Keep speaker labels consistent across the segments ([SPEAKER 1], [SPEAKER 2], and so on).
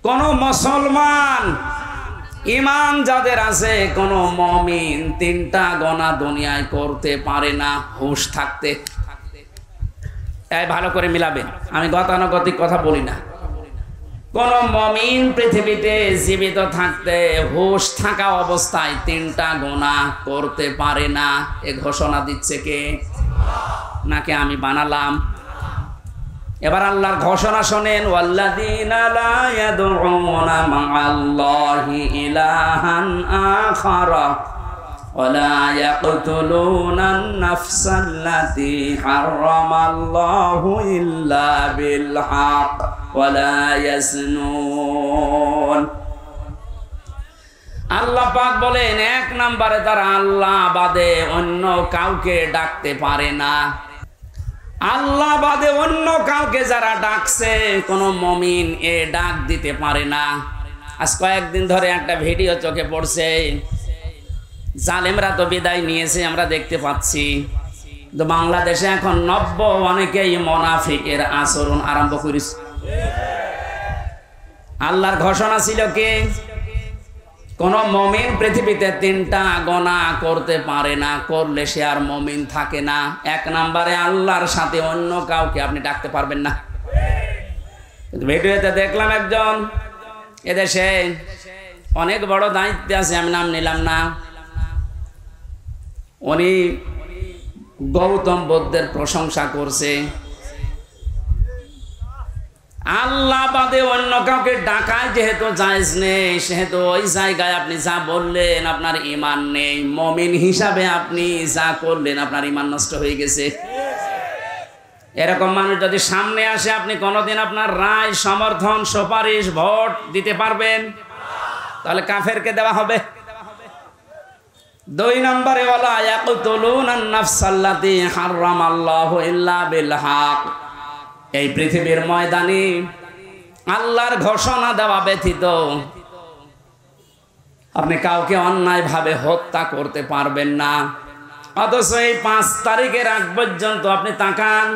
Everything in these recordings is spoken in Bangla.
[SPEAKER 1] কোন মুসলমান ঈমান যাদের আছে, কোন মুমিন তিনটা গুনাহ দুনিয়ায় করতে পারে না হুঁশ থাকতে। এই ভালো করে মিলাবেন, আমি গতানুগতিক কথা বলি না। কোন মুমিন পৃথিবীতে জীবিত থাকতে হুঁশ থাকা অবস্থায় তিনটা গুনাহ করতে পারে না। এ ঘোষণা দিচ্ছে কে? নাকি আমি বানালাম? এবার আল্লাহর ঘোষণা শোনেন, ওয়াল্লাযীনা লা ইয়াদউনা মা'আল্লাহি ইলাহান আখারা ওয়া লা ইয়াকতুলুনান নাফসাল্লাতী হারামাল্লাহু ইল্লা বিল হক ওয়া লা ইয়াজনুন। আল্লাহ পাক বলেন, এক নম্বরে তারা আল্লাহ বাদে অন্য কাউকে ডাকতে পারে না। আল্লাহ বাদে অন্য কাউকে যারা ডাকছে, কোন মুমিন এ ডাক দিতে পারে না। আজ কয়েকদিন ধরে একটা ভিডিও চোখে পড়ছে, জালেমরা তো বিদায় নিয়েছে আমরা দেখতে পাচ্ছি, তো বাংলাদেশে এখন নব্য অনেকেই মুনাফিকের আচরণ আরম্ভ করেছে। আল্লাহর ঘোষণা ছিল কি? কোন মুমিন পৃথিবীতে তিনটা গুনাহ করতে পারে না, করলে সে আর মুমিন থাকে না। এক নম্বরে আল্লাহর সাথে অন্য কাউকে আপনি ডাকতে পারবেন না। কিন্তু ভিডিওতে দেখলাম একজন, এদেশে অনেক বড় দায়িত্বে আছে, আমি নাম নিলাম না, উনি গৌতম বুদ্ধের প্রশংসা করছে। আল্লাহ বাদে অন্য কাউকে ডাকায় যেহেতু জায়েজ নেই, সেহেতু ওই জায়গায় আপনি যা বললেন আপনার ঈমান নেই। মুমিন হিসাবে আপনি যা করলেন আপনার ঈমান নষ্ট হয়ে গেছে। এরকম মানুষ যদি সামনে আসে, আপনি কোনোদিন আপনার রায়, সমর্থন, সুপারিশ, ভোট দিতে পারবেন? তাহলে কাফেরকে দেওয়া হবে। দুই নম্বরে, ওয়ালা ইয়াকতুলুনান নাফসাল্লাতী হারামাল্লাহু ইল্লা বিল হক। এই পৃথিবীর ময়দানে আল্লাহর ঘোষণা দেওয়া ব্যতীত আপনি কাউকে অন্যায়ভাবে হত্যা করতে পারবেন না। অথচ এই 5 তারিখের আগ পর্যন্ত আপনি তাকান,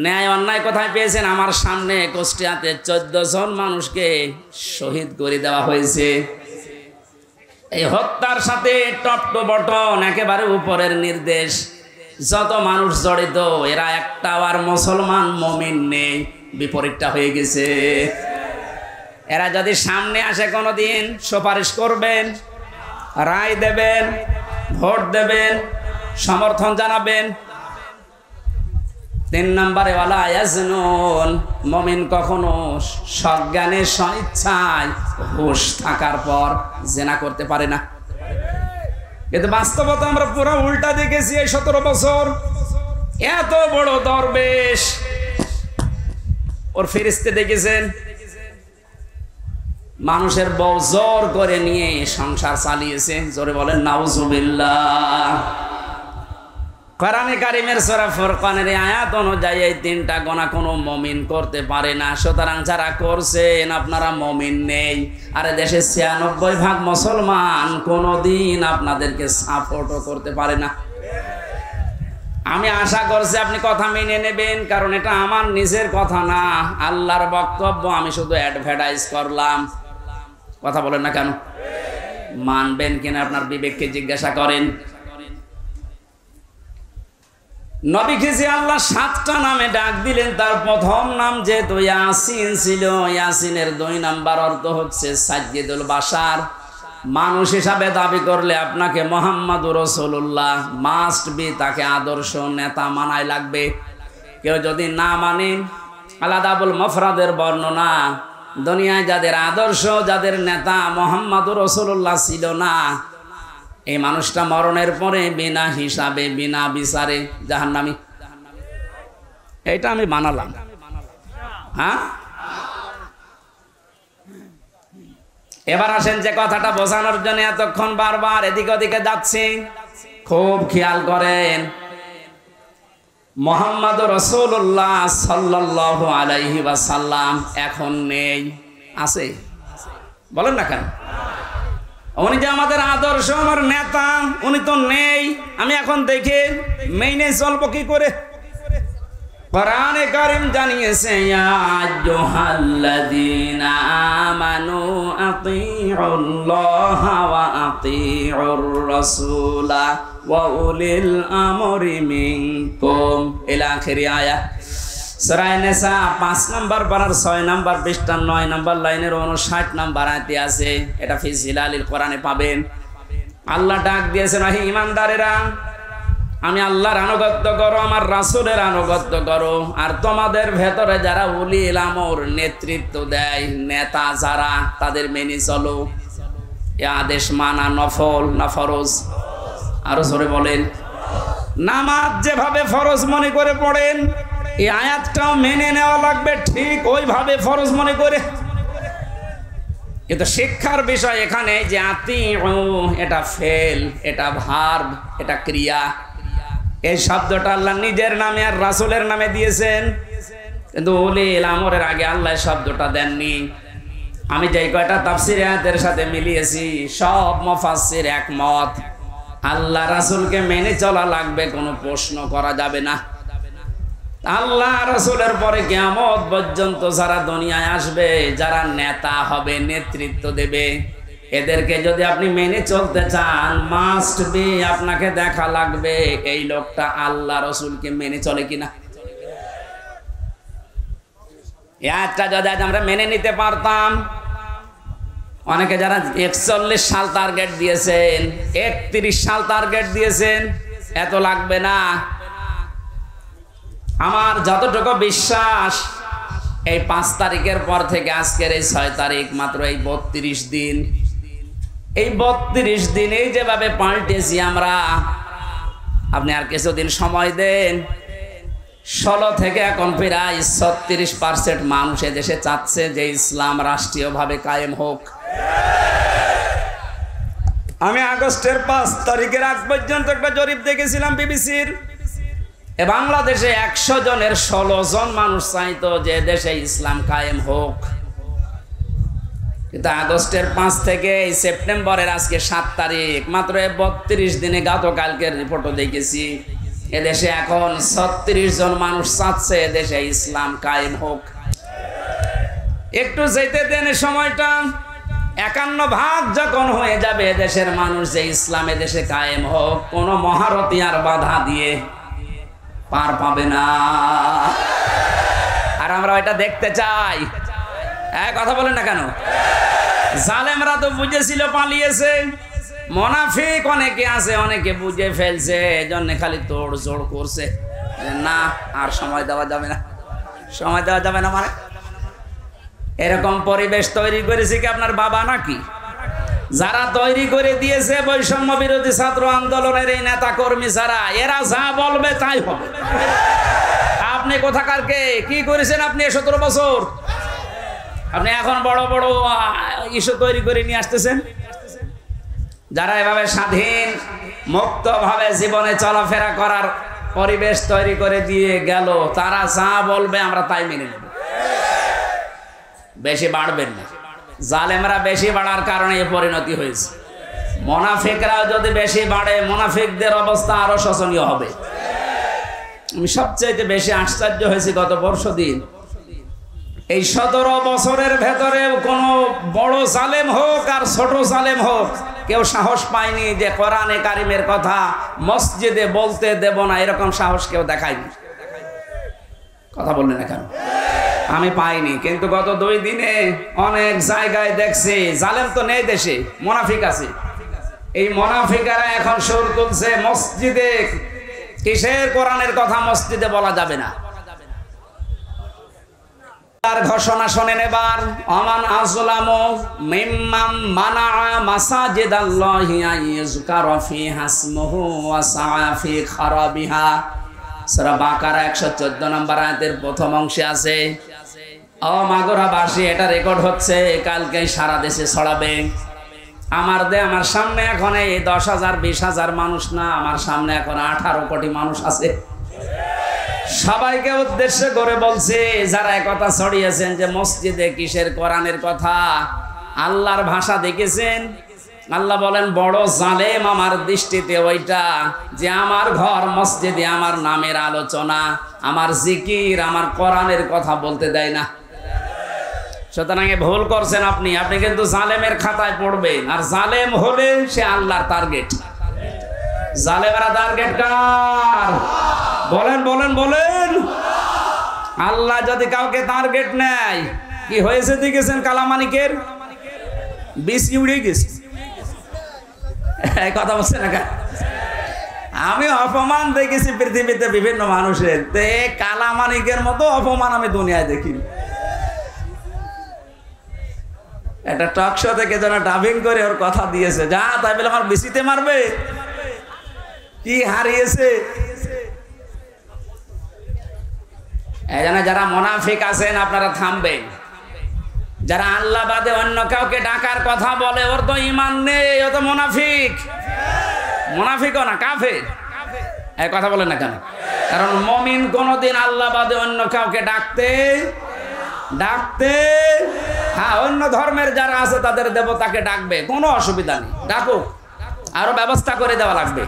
[SPEAKER 1] ন্যায় অন্যায় কোথায় পেয়েছেন? আমার সামনে কুষ্টিয়াতে 14 জন মানুষকে শহীদ করে দেওয়া হয়েছে। এই হত্যার সাথে টপ টু বটন একেবারে উপরের নির্দেশ, যত মানুষ জড়িত এরা একটাও আর মুসলমান মুমিন নেই, বিপরীতটা হয়ে গেছে। এরা যদি সামনে আসে কোনোদিন সুপারিশ করবেন, রায় দেবেন, ভোট দেবেন, সমর্থন জানাবেন। 3 নম্বরে, ওয়ালা ইয়াজনুন। মুমিন কখনো সজ্ঞানে স্বইচ্ছায় হুঁশ থাকার পর জিনা করতে পারে না। কিন্তু বাস্তবতা আমরা পুরো উল্টা দেখেছি। এই 17 বছর এত বড় দরবেশ, ওর ফেরেশতা দেখেছেন, মানুষের বউ জোর করে নিয়ে সংসার চালিয়েছে। জোরে বলেন নাউজুবিল্লাহ। কোরআনে কারিমের সূরা ফুরকানের আয়াত অনুযায়ী এই 3টা গুনাহ কোনো মুমিন করতে পারে না। সুতরাং যারা করছেন আপনারা মুমিন নেই। আর দেশে 96% মুসলমান কোনোদিন আপনাদেরকে সাপোর্টও করতে পারে না। আমি আশা করছি আপনি কথা মেনে নেবেন, কারণ এটা আমার নিজের কথা না, আল্লাহর বক্তব্য। আমি শুধু অ্যাডভার্টাইজ করলাম। কথা বলেন না কেন? মানবেন কিনা আপনার বিবেককে জিজ্ঞাসা করেন। নবীকে যে আল্লাহ 7টা নামে ডাক দিলেন, তার প্রথম নাম যেহেতু ইয়াসিন ছিল, ইয়াসিনের 2 নাম্বার অর্থ হচ্ছে সাজ্জিদুল বাশার। মানুষ হিসাবে দাবি করলে আপনাকে মুহাম্মাদুর রাসূলুল্লাহ মাস্ট বি, তাকে আদর্শ নেতা মানাই লাগবে। কেউ যদি না মানেন, আলাদাবুল মুফরাদের বর্ণনা, দুনিয়ায় যাদের আদর্শ, যাদের নেতা মুহাম্মাদুর রাসূলুল্লাহ ছিল না, এই মানুষটা মরণের পরে বিনা হিসাবে, বিনা বিচারে জাহান্নামী। এইটা আমি বানালাম। হ্যাঁ, এবার আসেন যে কথাটা বোঝানোর জন্য এতক্ষণ বারবার এদিকে ওদিকে যাচ্ছি, খুব খেয়াল করেন। মুহাম্মাদুর রাসূলুল্লাহ সাল্লাল্লাহু আলাইহি ওয়াসাল্লাম এখন নেই, আছে? বলেন না কেন? উনি যে আমাদের আদর্শ, আমার নেতা, উনি তো নেই। আমি এখন দেখে মেইনে চলবো কি করে? কোরআনে কারীম জানিয়েছে ইয়া আইয়ুহাল্লাযীনা আমানু আতিউল্লাহা ওয়া আতিউর রাসূলা ওয়া উলিল আমরি মিনকুম ইলা আখিরি আয়াত। সূরা নিসা 5 নম্বর পারার 6 নম্বর পৃষ্ঠা 9 নম্বর লাইনের 59 নম্বর আয়াতে আছে। এটা ফি জিলালিল কোরআনে পাবেন। আল্লাহ ডাক দিয়েছেন হে ঈমানদারেরা, আমি আল্লাহর আনুগত্য করো, আমার রাসূলের আনুগত্য করো, আর তোমাদের ভেতরে যারা উলিল আমর নেতৃত্ব দেয়, নেতা যারা, তাদের মেনে চলো। এ আদেশ মানা নফল না ফরজ? আরো জোরে বলেন। নামাজ যেভাবে ফরজ মনে করে পড়েন, এই আয়াতটাও মেনে নেওয়া লাগবে ঠিক ওইভাবে ফরজ মনে করে। কিন্তু শিক্ষার বিষয় এখানে যে আতিউ, এটা ফেল, এটা ভার্ব, এটা ক্রিয়া। এই শব্দটা আল্লাহ নিজের নামে আর রাসূলের নামে দিয়েছেন, কিন্তু উলিল আমরের আগে আল্লাহ শব্দটা দেননি। আমি যেই কয়টা তাফসীর আয়াতের সাথে মিলিয়েছি, সব মুফাসসির একমত, আল্লাহ রাসূলকে মেনে চলা লাগবে, কোনো প্রশ্ন করা যাবে না। আল্লাহ রাসূলের পরে কিয়ামত পর্যন্ত যারা দুনিয়ায় আসবে, যারা নেতা হবে, নেতৃত্ব দেবে, এদেরকে যদি আপনি মেনে চলতে চান, মাস্ট বি আপনাকে দেখা লাগবে এই লোকটা আল্লাহ রাসূলকে মেনে চলে কিনা। একটা যদি আমরা মেনে নিতে পারতাম, অনেকে যারা 41 সাল টার্গেট দিয়েছেন, 31 সাল টার্গেট দিয়েছেন, এত লাগবে না। আমার যতটুকু বিশ্বাস, এই 5 তারিখের পর থেকে আজকের এই 6 তারিখ, মাত্র এই 32 দিন, এই 32 দিনে যেভাবে পাল্টেছি আমরা, আপনি আর কিছুদিন সময় দেন, 16 থেকে এখন প্রায় 36% মানুষ এদেশে চাচ্ছে যে ইসলাম রাষ্ট্রীয়ভাবে কায়েম হোক। আমি আগস্টের 5 তারিখের আগ পর্যন্ত একটা জরিপ দেখেছিলাম বিবিসির, বাংলাদেশে 100 জনের 16 জন মানুষ চাইতো যে দেশে ইসলাম কায়েম হোক। কিন্তু আগস্টের 5 থেকে সেপ্টেম্বরের আজকে 7 তারিখ, মাত্র 32 দিনে, গতকালকের রিপোর্টও দেখেছি, এদেশে এখন 36 জন মানুষ চাচ্ছে এদেশে ইসলাম কায়েম হোক। একটু যেতে দেন সময়টা, 51 যখন হয়ে যাবে দেশের মানুষ যে ইসলাম এদেশে কায়েম হোক, কোনো মহারথী আর বাধা দিয়ে পার পাবে না। আর আমরা এটা দেখতে চাই। কথা বলেন না কেন? জালেমরা তো বুঝেছিল, পালিয়েছে। মুনাফিক অনেকে আছে, অনেকে বুঝে ফেলছে, এজন্য খালি তোড় জোড় করছে, না আর সময় দেওয়া যাবে না, সময় দেওয়া যাবে না। মানে এরকম পরিবেশ তৈরি করেছে কি আপনার বাবা নাকি? যারা তৈরি করে দিয়েছে বৈষম্য বিরোধী ছাত্র আন্দোলনের এই নেতা কর্মী যারা, এরা যা বলবে তাই হবে। আপনি কোথাকার কে, কি করেছেন আপনি 17 বছর? আপনি এখন বড় বড় ইস্যু তৈরি করে নিয়ে আসতেছেন। যারা এভাবে স্বাধীন মুক্তভাবে জীবনে চলাফেরা করার পরিবেশ তৈরি করে দিয়ে গেল, তারা যা বলবে আমরা তাই মেনে নেব। বেশি বাড়বেন না। জালেমরা বেশি বাড়ার কারণে এই পরিণতি হয়েছে। মুনাফিকরা যদি বেশি বাড়ে, মুনাফিকদের অবস্থা আরো শোচনীয় হবে। আমি সবচেয়ে বেশি আশ্চর্য হয়েছি গত বর্ষদিন, এই 17 বছরের ভেতরে কোনো বড় জালেম হোক আর ছোট জালেম হোক, কেউ সাহস পায়নি যে কোরআনে কারিমের কথা মসজিদে বলতে দেব না, এরকম সাহস কেউ দেখায়নি। কথা বললেন না কেন? আমি পাইনি। কিন্তু গত 2 দিনে অনেক জায়গায় দেখছি, জালেম তো নেই দেশে, মুনাফিক আছে। এই মুনাফিকেরা এখন সুর তুলছে মসজিদে, কিসের কোরআনের কথা মসজিদে বলা যাবে না। তার ঘোষণা শোনেন এবার, আমান আযলামু মিম্মান মানাআ মাসাজিদাল্লাহি আইয়ুযকারা ফিহা ইসমুহু ওয়া সাআ ফি খারাবিহা। সূরা বাকারা 114 নম্বর আয়াতের প্রথম অংশে আছে, ও মাগুরাবাসী, এটা রেকর্ড হচ্ছে, কালকে সারা দেশে ছড়াবে। আমার সামনে এখন এই 10,000 20,000 মানুষ না, আমার সামনে এখন 18 কোটি মানুষ আছে। সবাইকে উদ্দেশ্য করে বলছে, যারা একথা ছড়িয়েছেন যে মসজিদে কিসের কোরআনের কথা, আল্লাহর ভাষা দেখেছেন, আল্লাহ বলেন বড় জালেম আমার দৃষ্টিতে ওইটা যে আমার ঘর মসজিদে আমার নামের আলোচনা, আমার জিকির, আমার কোরআনের কথা বলতে দেয় না। সুতরাং ভুল করছেন আপনি, আপনি কিন্তু জালেমের খাতায় পড়বেন। আর জালেম হলে সে আল্লাহর টার্গেট। জালেমেরা টার্গেট কার? বলেন বলেন বলেন। আল্লাহ যদি কাউকে টার্গেট নেয়, কি হয়েছে দেখেছেন কালামানিকের? বিষ উড়ে গেছে। এই কথা বলছে না? আমি অপমান দেখেছি পৃথিবীতে বিভিন্ন মানুষের, তে কালামানিকের মতো অপমান আমি দুনিয়ায় দেখিনি। একটা টক শো থেকে যেন ডাবিং করে ওর কথা দিয়েছে, যা তাই বলে আমার বিসিতে মারবে, কি হারিয়েছে। এই জন্য যারা মুনাফিক আছেন আপনারা থামবেন। যারা আল্লাহ বাদে অন্য কাউকে ডাকার কথা বলে ওর তো ঈমান নেই, ও তো মুনাফিক। মুনাফিকও না, কাফের। এই কথা বলেন না কেন? কারণ মুমিন কোনোদিন আল্লাহ বাদে অন্য কাউকে ডাকতে হ্যাঁ, অন্য ধর্মের যারা আছে তাদের দেবতাকে ডাকবে, কোনো অসুবিধা নেই, ডাকুক, আরো ব্যবস্থা করে দেওয়া লাগবে।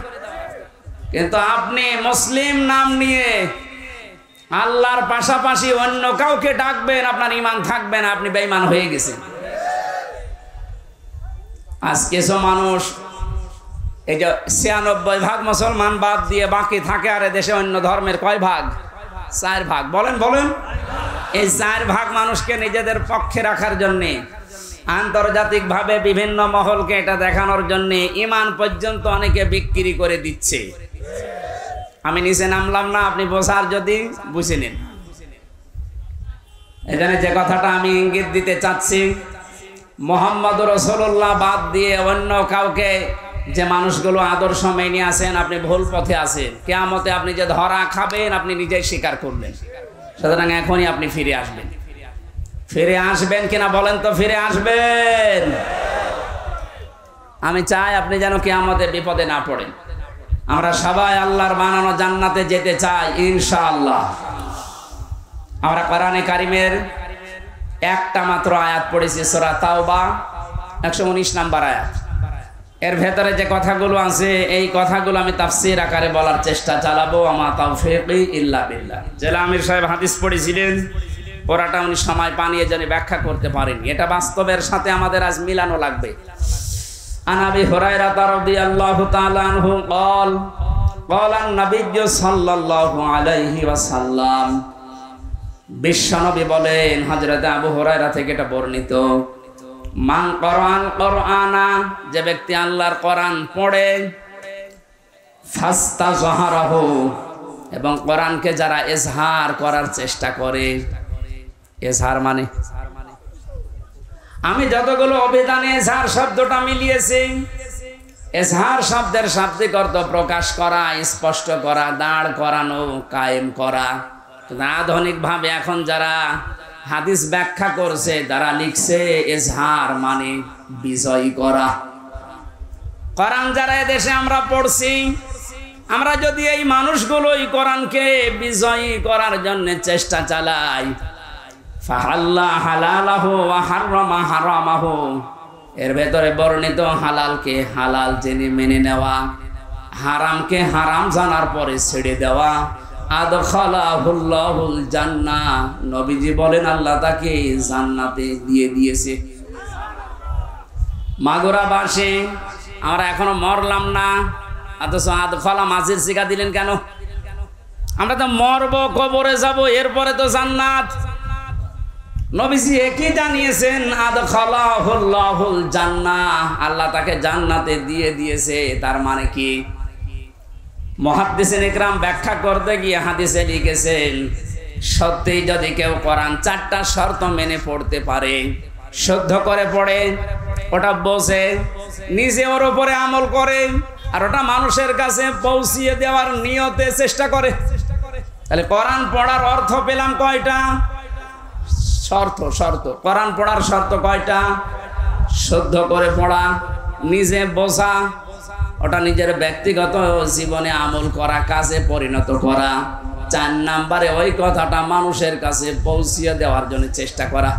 [SPEAKER 1] কিন্তু আপনি মুসলিম নাম নিয়ে আল্লাহর পাশাপাশি অন্য কাউকে ডাকবেন, আপনার ঈমান থাকবে না, আপনি বেঈমান হয়ে গেছেন। আজ কিছু মানুষ এই যে ৯৬% মুসলমান বাদ দিয়ে বাকি থাকে, আর দেশে অন্য ধর্মের কয় ভাগ? ৪ ভাগ। বলেন বলেন। এই ৪ ভাগ মানুষকে নিজেদের পক্ষে রাখার জন্য আন্তর্জাতিকভাবে বিভিন্ন মহলকে এটা দেখানোর জন্য ঈমান পর্যন্ত অনেকে বিক্রি করে দিচ্ছে। আমি নিচে নামলাম না, আপনি বোঝার যদি বুঝে নিন। এখানে যে কথাটা আমি ইঙ্গিত দিতে চাচ্ছি, মুহাম্মদুর রাসূলুল্লাহ বাদ দিয়ে অন্য কাউকে যে মানুষগুলো আদর্শ মেনে আছেন, আপনি ভুল পথে আছেন। কিয়ামতে আপনি যে ধরা খাবেন আপনি নিজেই স্বীকার করলেন। সুতরাং এখনই আপনি ফিরে আসবেন। ফিরে আসবেন কিনা বলেন তো? ফিরে আসবেন। আমি চাই আপনি যেন কিয়ামতে বিপদে না পড়েন। আমরা সবাই আল্লাহর বানানো জান্নাতে যেতে চাই ইনশাআল্লাহ। আমরা কোরআনে কারিমের একটা মাত্র আয়াত পড়েছি, সূরা তাওবা ১১৯ নম্বর আয়াত। এর ভেতরে যে কথাগুলো আছে এই কথাগুলো আমি তাফসীর আকারে বলার চেষ্টা চালাবো। আমা তাওফীকি ইল্লা বিল্লাহ। জেলা আমির সাহেব হাদিস পড়েছিলেন, পড়াটা উনি সময় পানিয়ে যেন ব্যাখ্যা করতে পারেন। এটা বাস্তবের সাথে আমাদের আজ মিলানো লাগবে। আন আবি হুরায়রা রাদিয়াল্লাহু তাআলা আনহু قال قال النبي সাল্লাল্লাহু আলাইহি ওয়াসাল্লাম, বিশ্বনবী বলেন, হযরত আবু হুরায়রা থেকে এটা বর্ণিত, মান কোরআন কোরআনা, যে ব্যক্তি আল্লাহর কোরআন পড়ে, ফাস্তাযহারাহু, এবং কোরআনকে যারা ইজহার করার চেষ্টা করে। ইজহার মানে আমি যতগুলো অভিধানে এজহার শব্দটা মিলিয়েছি, এজহার শব্দের শাব্দিক অর্থ প্রকাশ করা, স্পষ্ট করা, দাঁড় করানো, কায়েম করা। আধুনিক ভাবে এখন যারা হাদিস ব্যাখ্যা করছে তারা লিখছে এজহার মানে বিজয়ী করা। কোরআন যারা এদেশে আমরা পড়ছি, আমরা যদি এই মানুষগুলোই কোরআনকে বিজয়ী করার জন্য চেষ্টা চালাই, ফাহাল্লা হালালাহু ওয়া হারামা হারামাহু, এর ভেতরে বর্ণিত হালালকে হালাল জেনে মেনে নেওয়া, হারামকে হারাম জানার পরে ছেড়ে দেওয়া, আদখালাহুল্লাহুল জান্নাহ, নবীজি বলেন আল্লাহ তাকে জান্নাতে দিয়ে দিয়েছে। মাগুরাবাসী আমরা এখনো মরলাম না, অথচ আদখালা মাঝির শিখা দিলেন কেন? আমরা তো মরবো, কবরে যাব, এরপরে তো জান্নাত। নবীজি একই জানিয়েছেন, আদখালাহুল্লাহুল জান্নাহ, আল্লাহ তাকে জান্নাতে দিয়ে দিয়েছে। তার মানে কি? মুহাদ্দিসিন ইকরাম ব্যাখ্যা করতে গিয়ে হাদিসে লিখেছেন, সত্যি যদি কেউ কোরআন 4টা শর্ত মেনে পড়তে পারে, শুদ্ধ করে পড়ে, ওটা বোঝে, নিজে ওর উপরে আমল করে, আর ওটা মানুষের কাছে পৌঁছিয়ে দেওয়ার নিয়তে চেষ্টা করে, তাহলে কোরআন পড়ার অর্থ পেলাম কয়টা? শর্ত। কোরআন পড়ার শর্ত কয়টা? শুদ্ধ করে পড়া, নিজে বোঝা, ওটা নিজের ব্যক্তিগত জীবনে আমল করা, কাজে পরিণত করা। 4 নম্বরে ওই কথাটা মানুষের কাছে পৌঁছিয়ে দেওয়ার জন্য চেষ্টা করা।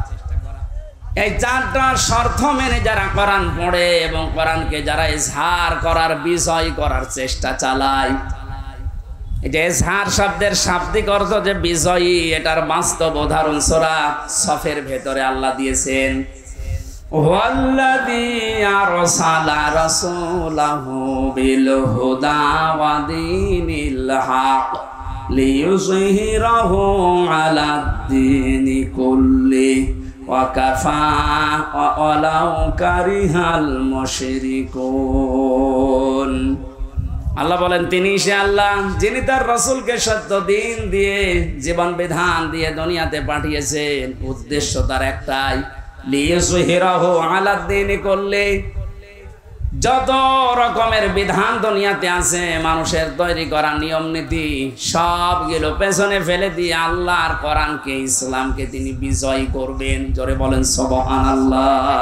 [SPEAKER 1] এই চারটা শর্ত মেনে যারা কোরআন পড়ে এবং কোরআনকে যারা ইজহার করার বিজয় করার চেষ্টা চালায়, এই যে ইজহার শব্দের শাব্দিক অর্থ যে বিজয়ী, এটার বাস্তব উদাহরণ সূরা সফের ভেতরে আল্লাহ দিয়েছেন। ওয়াল্লাযী আরসালা রাসূলাহু বিল হুদা ওয়া দীনিল হক লিইয়ুযহিরাহু আলাদ-দীনি কুল্লি ওয়া কাফা ওয়ালাউ কারিহাল মুশরিকুন। আল্লাহ বলেন তিনি সে আল্লাহ যিনি তার রাসূলকে সত্য দিন দিয়ে, জীবন বিধান দিয়ে দুনিয়াতে পাঠিয়েছেন। উদ্দেশ্য তার একটাই, লিইয়ুযহিরাহু আলাদ-দীনি কুল্লি, যত রকমের বিধান দুনিয়াতে আছে মানুষের তৈরি করা নিয়ম নীতি সবগুলো পেছনে ফেলে দিয়ে আল্লাহর কোরআনকে, ইসলামকে তিনি বিজয় করবেন। জোরে বলেন সুবহানাল্লাহ।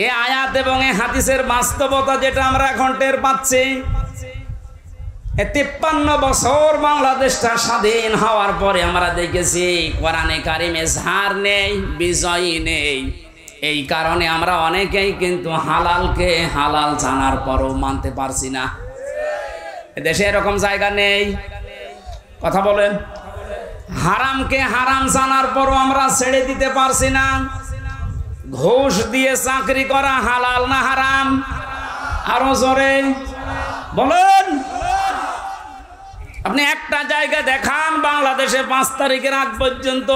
[SPEAKER 1] এই আয়াত এবং এই হাদিসের বাস্তবতা যেটা আমরা এখন টের পাচ্ছি, 53 বছর বাংলাদেশটা স্বাধীন হওয়ার পরে আমরা দেখেছি কোরআনে কারিমে ইজহার নেই, বিজয়ী নেই। এই কারণে আমরা অনেকেই কিন্তু হালালকে হালাল জানার পরও মানতে পারছি না। দেশে এরকম জায়গা নেই, কথা বলেন। হারামকে হারাম জানার পরও আমরা ছেড়ে দিতে পারছি না। ঘুষ দিয়ে চাকরি করা হালাল না হারাম? আরো জোরে বলেন। আপনি একটা জায়গা দেখান বাংলাদেশে 5 তারিখের আগ পর্যন্ত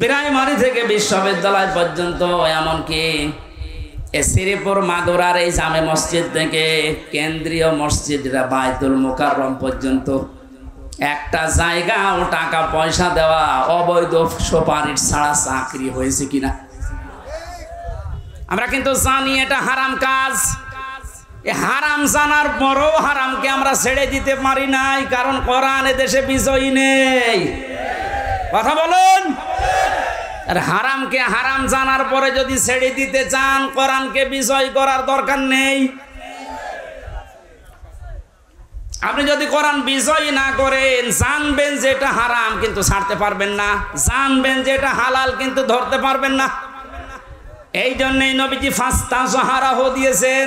[SPEAKER 1] প্রাইমারি থেকে বিশ্ববিদ্যালয় পর্যন্ত, এমনকি শ্রীপুর মাগুরার এই জামে মসজিদ থেকে কেন্দ্রীয় মসজিদ বাইতুল মুকাররম পর্যন্ত একটা জায়গা ও টাকা পয়সা দেওয়া অবৈধ সুপারিশ ছাড়া চাকরি হয়েছে কিনা? আমরা কিন্তু জানি এটা হারাম কাজ। এই হারাম জানার পরও হারামকে আমরা ছেড়ে দিতে পারি নাই, কারণ কোরআন দেশে বিজয়ী নেই। কথা বলুন। আর হারামকে হারাম জানার পরে যদি ছেড়ে দিতে চান, কোরআনকে বিজয় করার দরকার নেই। আপনি যদি কোরআন বিজয় না করেন, জানবেন যে এটা হারাম কিন্তু ছাড়তে পারবেন না, জানবেন যে এটা হালাল কিন্তু ধরতে পারবেন না। এই জন্যই নবীজি ফাস্তাযহারাহু দিয়েছেন।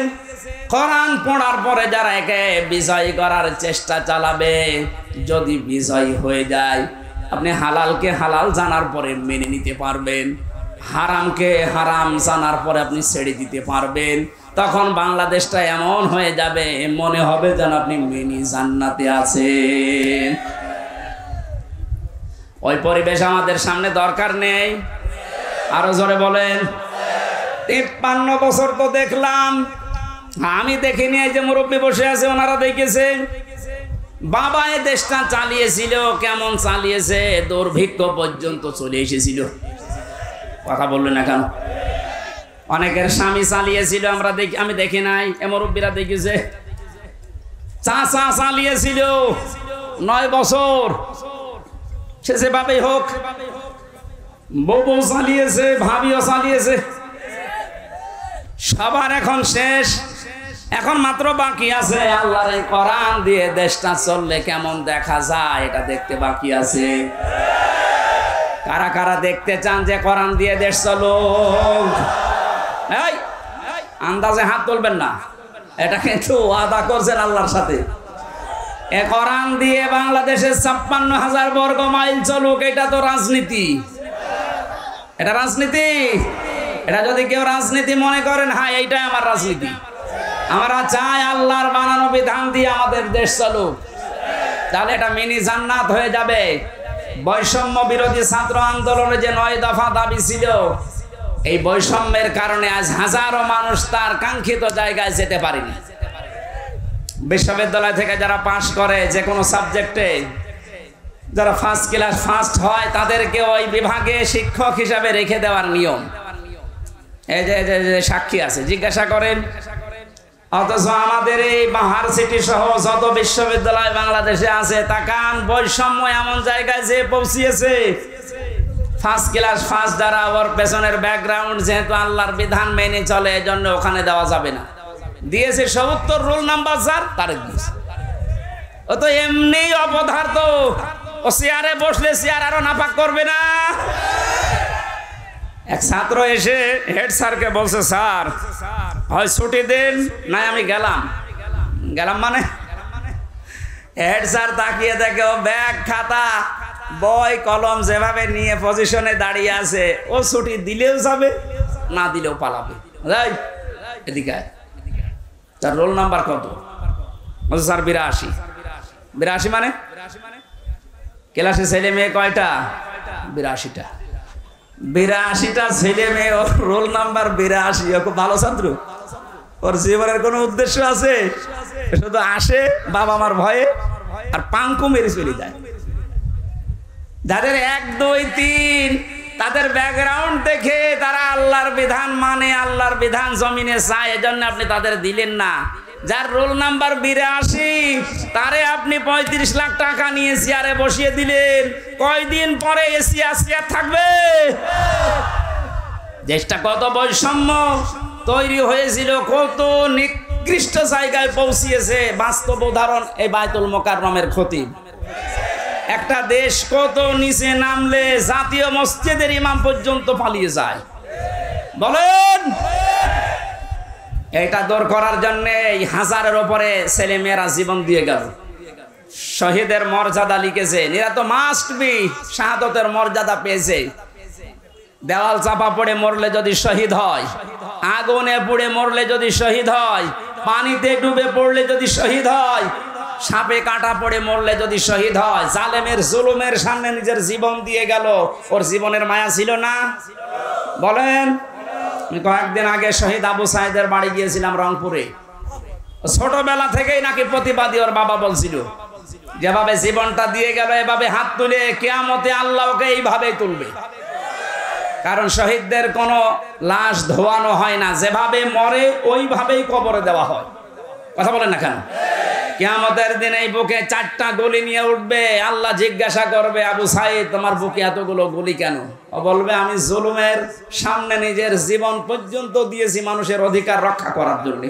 [SPEAKER 1] কোরআন পড়ার পরে যারা একে বিজয় করার চেষ্টা চালাবে, যদি বিজয় হয়ে যায়, আপনি হালালকে হালাল জানার পরে মেনে নিতে পারবেন, হারামকে হারাম জানার পরে আপনি ছেড়ে দিতে পারবেন। তখন বাংলাদেশটা এমন হয়ে যাবে, মনে হবে যেন আপনি মিনি জান্নাতে আছেন। ওই পরিবেশ আমাদের সামনে দরকার নেই। আরো জোরে বলেন। 53 বছর তো দেখলাম, আমি দেখিনি। এই যে মুরব্বী বসে আছে, ওনারা দেখেছে। বাবা এ দেশটা চালিয়েছিল, কেমন চালিয়েছে, দুর্ভিক্ষ পর্যন্ত চলে এসেছিল। কথা বললেন না কেন? অনেকের স্বামী চালিয়েছিল, আমরা দেখি, আমি দেখি নাই, এ মুরব্বীরা দেখেছে। চাচা চালিয়েছিল 9 বছর, সে যেভাবেই হোক। বউ চালিয়েছে, ভাবিও চালিয়েছে। সবার এখন শেষ, এখন মাত্র বাকি আছে আল্লাহর এই কোরআন দিয়ে দেশটা চললে কেমন দেখা যায়, এটা দেখতে বাকি আছে। কারা কারা দেখতে চান যে কোরআন দিয়ে দেশ চলো? এই আন্দাজে হাত তুলবেন না, এটা কিন্তু ওয়াদা করছেন আল্লাহর সাথে। এ কোরআন দিয়ে বাংলাদেশের 56,000 বর্গ মাইল চলুক, এটা তো রাজনীতি। এটা রাজনীতি। এটা যদি কেউ রাজনীতি মনে করেন, হ্যাঁ এইটাই আমার রাজনীতি, আমরা চাই আল্লাহর বানানো বিধান দিয়ে আমাদের দেশ চলুক, তাহলে এটা মিনি জান্নাত হয়ে যাবে। বৈষম্য বিরোধী ছাত্র আন্দোলনে যে 9 দফা দাবি ছিল, এই বৈষম্যের কারণে আজ হাজারো মানুষ তার কাঙ্ক্ষিত জায়গায় যেতে পারেনি। বিশ্ববিদ্যালয় থেকে যারা পাশ করে যে কোনো সাবজেক্টে, যারা ফার্স্ট ক্লাস ফার্স্ট হয়, তাদেরকে ওই বিভাগে শিক্ষক হিসাবে রেখে দেওয়ার নিয়ম। এই যে সাক্ষী আছে, জিজ্ঞাসা করেন। অথচ আমাদের এই ইউনিভার্সিটি সহ যত বিশ্ববিদ্যালয় বাংলাদেশে আছে, তাকান বৈষম্য এমন জায়গায় যে পৌঁছিয়েছে। ফার্স্ট ক্লাস ফার্স্ট যারা, ওর পেছনের ব্যাকগ্রাউন্ড যেহেতু আল্লাহর বিধান মেনে চলে, এজন্য ওখানে দেওয়া যাবে না। দিয়েছে 70 রোল নাম্বার যার, তারে দিয়েছে। ও তো এমনি অপদার্থ, ও চেয়ারে বসলে চেয়ার আরো নাপাক করবে না। এক ছাত্র এসে হেড স্যারকে বলছে, স্যার হয় ছুটি দেন, নাই আমি গেলাম। মানে হেড স্যার তাকিয়ে দেখে ও ব্যাগ খাতা বই কলম যেভাবে নিয়ে পজিশনে দাঁড়িয়ে আছে, ও ছুটি দিলেও যাবে না দিলেও পালাবে। এদিকে আয়, তার রোল নাম্বার কত? বলছে স্যার 82। 82 মানে ক্লাসে ছেলে মেয়ে কয়টা? 82টা। 82টা ছেলে মেয়ে, ওর রোল নাম্বার 82। ও খুব ভালো ছাত্র, ওর জীবনের কোনো উদ্দেশ্য আছে? শুধু আসে বাবা মার ভয়ে আর পাঙ্কু মেরে চলে যায়। যাদের 1, 2, 3 তাদের ব্যাকগ্রাউন্ড দেখে তারা আল্লাহর বিধান মানে, আল্লাহর বিধান জমিনে চায়, এজন্য আপনি তাদের দিলেন না। যার রোল নাম্বার 82 তারে আপনি 35 লাখ টাকা নিয়ে চেয়ারে বসিয়ে দিলেন, কয়দিন পরে এসি আসিয়া থাকবে? দেশটা কত বৈষম্য তৈরি হয়েছিল, কত নিকৃষ্ট জায়গায় পৌঁছিয়েছে। বাস্তব উদাহরণ এই বায়তুল মোকাররমের খতিব। একটা দেশ কত নিচে নামলে জাতীয় মসজিদের ইমাম পর্যন্ত পালিয়ে যায়, বলেন? এটা দূর করার জন্য 1000-এর উপরে ছেলে মেয়েরা জীবন দিয়ে গেল। শহীদের মর্যাদা লিখেছে, এরা তো মাস্ট বি শাহাদতের মর্যাদা পেয়েছে। দেওয়াল চাপা পড়ে মরলে যদি শহীদ হয়, আগুনে পুড়ে মরলে যদি শহীদ হয়, পানিতে ডুবে পড়লে যদি শহীদ হয়, সাপে কাটা পড়ে মরলে যদি শহীদ হয়, জালেমের জুলুমের সামনে নিজের জীবন দিয়ে গেল, ওর জীবনের মায়া ছিল না? বলেন। কয়েকদিন আগে শহীদ আবু সাইদের বাড়ি গিয়েছিলাম রংপুরে। ছোটবেলা থেকেই নাকি প্রতিবাদী, ওর বাবা বলছিল যেভাবে জীবনটা দিয়ে গেল এভাবে হাত তুলে কিয়ামতে আল্লাহ ওকে এইভাবেই তুলবে। কারণ শহীদদের কোনো লাশ ধোয়ানো হয় না, যেভাবে মরে ওইভাবেই কবরে দেওয়া হয়। কথা বলেন না কেন? কিয়ামতের দিন এই বুকে 4টা গুলি নিয়ে উঠবে, আল্লাহ জিজ্ঞাসা করবে, আবু সাইদ তোমার বুকে এতগুলো গুলি কেন? ও বলবে, আমি জুলুমের সামনে নিজের জীবন পর্যন্ত দিয়েছি মানুষের অধিকার রক্ষা করার জন্য।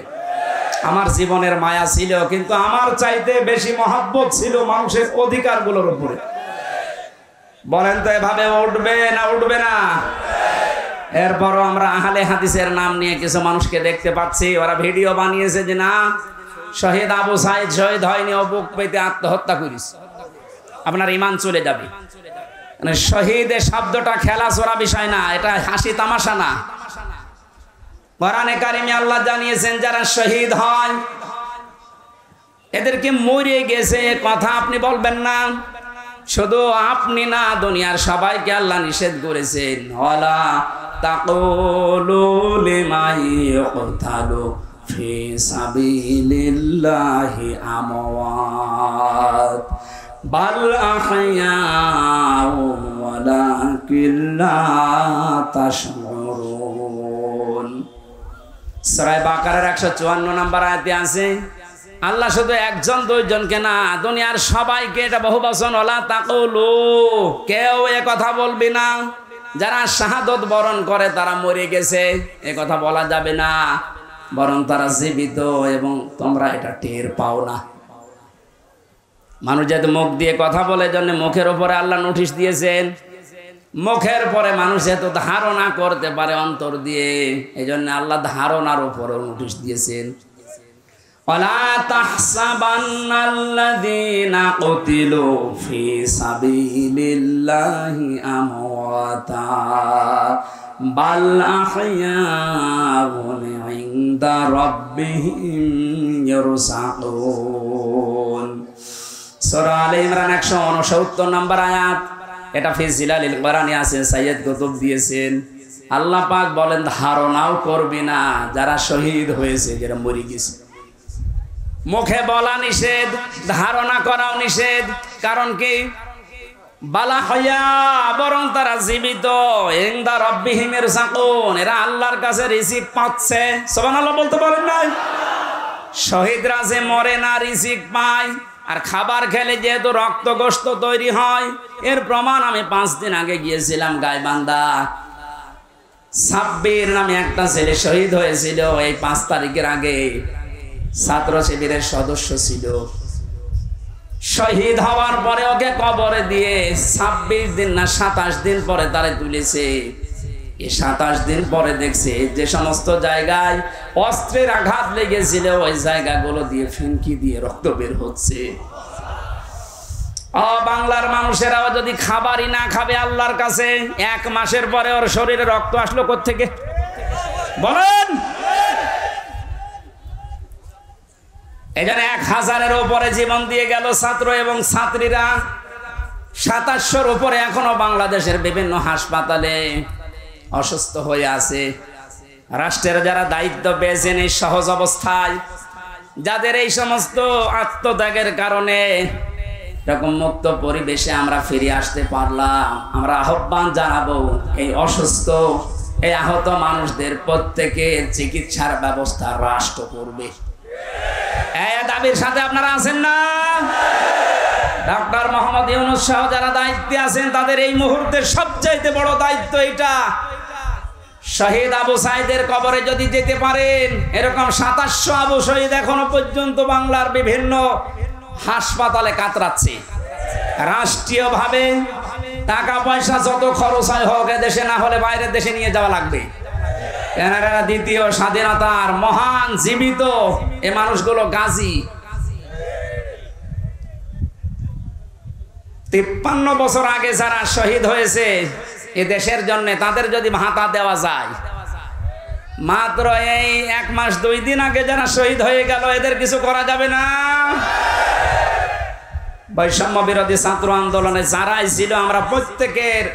[SPEAKER 1] আমার জীবনের মায়া ছিল, কিন্তু আমার চাইতে বেশি মহব্বত ছিল মানুষের অধিকারগুলোর উপরে। বলেন তো এভাবে উঠবে না উঠবে না? এরপরও আমরা আহলে হাদিসের নাম নিয়ে কিছু মানুষকে দেখতে পাচ্ছি, ওরা ভিডিও বানিয়েছে যে না শহীদ আবু সাইদ শহীদ হয়নি, ও বুক পেতে আত্মহত্যা করিস, আপনার ঈমান চলে যাবে। মানে শহীদের শব্দটা খেলাচোরা বিষয় না, এটা হাসি তামাশা না। কোরআনে কারিমে আল্লাহ জানিয়েছেন যারা শহীদ হয় এদেরকে মরে গেছে কথা আপনি বলবেন না। শুধু আপনি না, দুনিয়ার সবাইকে আল্লাহ নিষেধ করেছেন, ওয়ালা তাকুলু লিমান ইয়ুকতালু ফি সাবিলিল্লাহি আমওয়াত বাল আহইয়াউ ওয়ালাকিন লা তাশউরুন। সূরা বাকারার 154 নম্বর আয়াতে আছে আল্লাহ শুধু 1জন 2জনকে না, দুনিয়ার সবাইকে এটা বহুবচন, ওয়ালা তাকুলু, কেউ এ কথা বলবি না। যারা শাহাদত বরণ করে তারা মরে গেছে এ কথা বলা যাবে না, বরং তারা জীবিত এবং তোমরা এটা টের পাও না। মানুষ যেহেতু মুখ দিয়ে কথা বলে জন্য মুখের উপরে আল্লাহ নোটিশ দিয়েছেন, মুখের পরে মানুষ যেহেতু ধারণা করতে পারে অন্তর দিয়ে, এই জন্য আল্লাহ ধারণার উপরও নোটিশ দিয়েছেন। ওয়ালা তাহসাবান্নাল্লাযীনা কুতিলু ফি সাবিলিল্লাহি আমওয়াতা বাল আহইয়াউন ইনদা রাব্বিহিম ইরসাকুন। সূরা আলে ইমরান 169 নম্বর আয়াত। এটা ফি জিলালিল কোরআনে আছে, সাইয়্যিদ কুতুব দিয়েছেন। আল্লাহ পাক বলেন ধারণাও করবি না যারা শহীদ হয়েছে, যারা মরে গেছে। মুখে বলা নিষেধ, ধারণা করাও নিষেধ। কারণ কি? বালা হইয়া, বরং তারা জীবিত, ইনদা রাব্বিহিম ইরসাকুন, এরা আল্লাহর কাছে রিজিক পাচ্ছে। সুবহানাল্লাহ বলতে পারেন নাই? শহীদরা যে মরে না, রিজিক পায়। আর খাবার খেলে যেহেতু রক্ত গোশত তৈরি হয়, এর প্রমাণ আমি 5 দিন আগে গিয়েছিলাম গাইবান্ধা। সাব্বির নামে একটা ছেলে শহীদ হয়েছিল এই 5 তারিখের আগে, ছাত্র শিবিরের সদস্য ছিল। শহীদ হওয়ার পরে ওকে কবরে দিয়ে 26 দিন না 27 দিন পরে তারে তুলেছে। এই 27 দিন পরে দেখছে যে সমস্ত জায়গায় অস্ত্রের আঘাত লেগেছিল ওই জায়গাগুলো দিয়ে ফিনকি দিয়ে রক্ত বের হচ্ছে। বাংলার মানুষেরাও যদি খাবারই না খাবে আল্লাহর কাছে, 1 মাসের পরে ওর শরীরে রক্ত আসলো কোত্থেকে বলেন? এখানে 1000-এর উপরে জীবন দিয়ে গেল ছাত্র এবং ছাত্রীরা। 2700-র উপরে এখনো বাংলাদেশের বিভিন্ন হাসপাতালে অসুস্থ হয়ে আছে। রাষ্ট্রের যারা দায়িত্ব পেয়েছেন এই সহজ অবস্থায়, যাদের এই সমস্ত আত্মত্যাগের কারণে এরকম মুক্ত পরিবেশে আমরা ফিরে আসতে পারলাম, আমরা আহ্বান জানাবো এই অসুস্থ এই আহত মানুষদের প্রত্যেকের চিকিৎসার ব্যবস্থা রাষ্ট্র করবে। এই দাবির সাথে আপনারা আছেন না? ডক্টর মোহাম্মদ ইউনূস সহ যারা দায়িত্বে আছেন তাদের এই মুহূর্তে সবচাইতে বড় দায়িত্ব এটা। শহীদ আবু সাইদের কবরে যদি যেতে পারেন, এরকম 2700 আবু শহীদ এখনো পর্যন্ত বাংলার বিভিন্ন হাসপাতালে কাতরাচ্ছে। রাষ্ট্রীয়ভাবে টাকা পয়সা যত খরচ হয় হোক, দেশে না হলে বাইরের দেশে নিয়ে যাওয়া লাগবে। এনারা দ্বিতীয় স্বাধীনতার মহান জীবিত এ মানুষগুলো গাজী। 53 বছর আগে যারা শহীদ হয়েছে এ দেশের জন্য, তাদের যদি ভাতা দেওয়া যায়, মাত্র এই 1 মাস 2 দিন আগে যারা শহীদ হয়ে গেল এদের কিছু করা যাবে না? বৈষম্য বিরোধী ছাত্র আন্দোলনে যারাই ছিল, আমরা প্রত্যেকের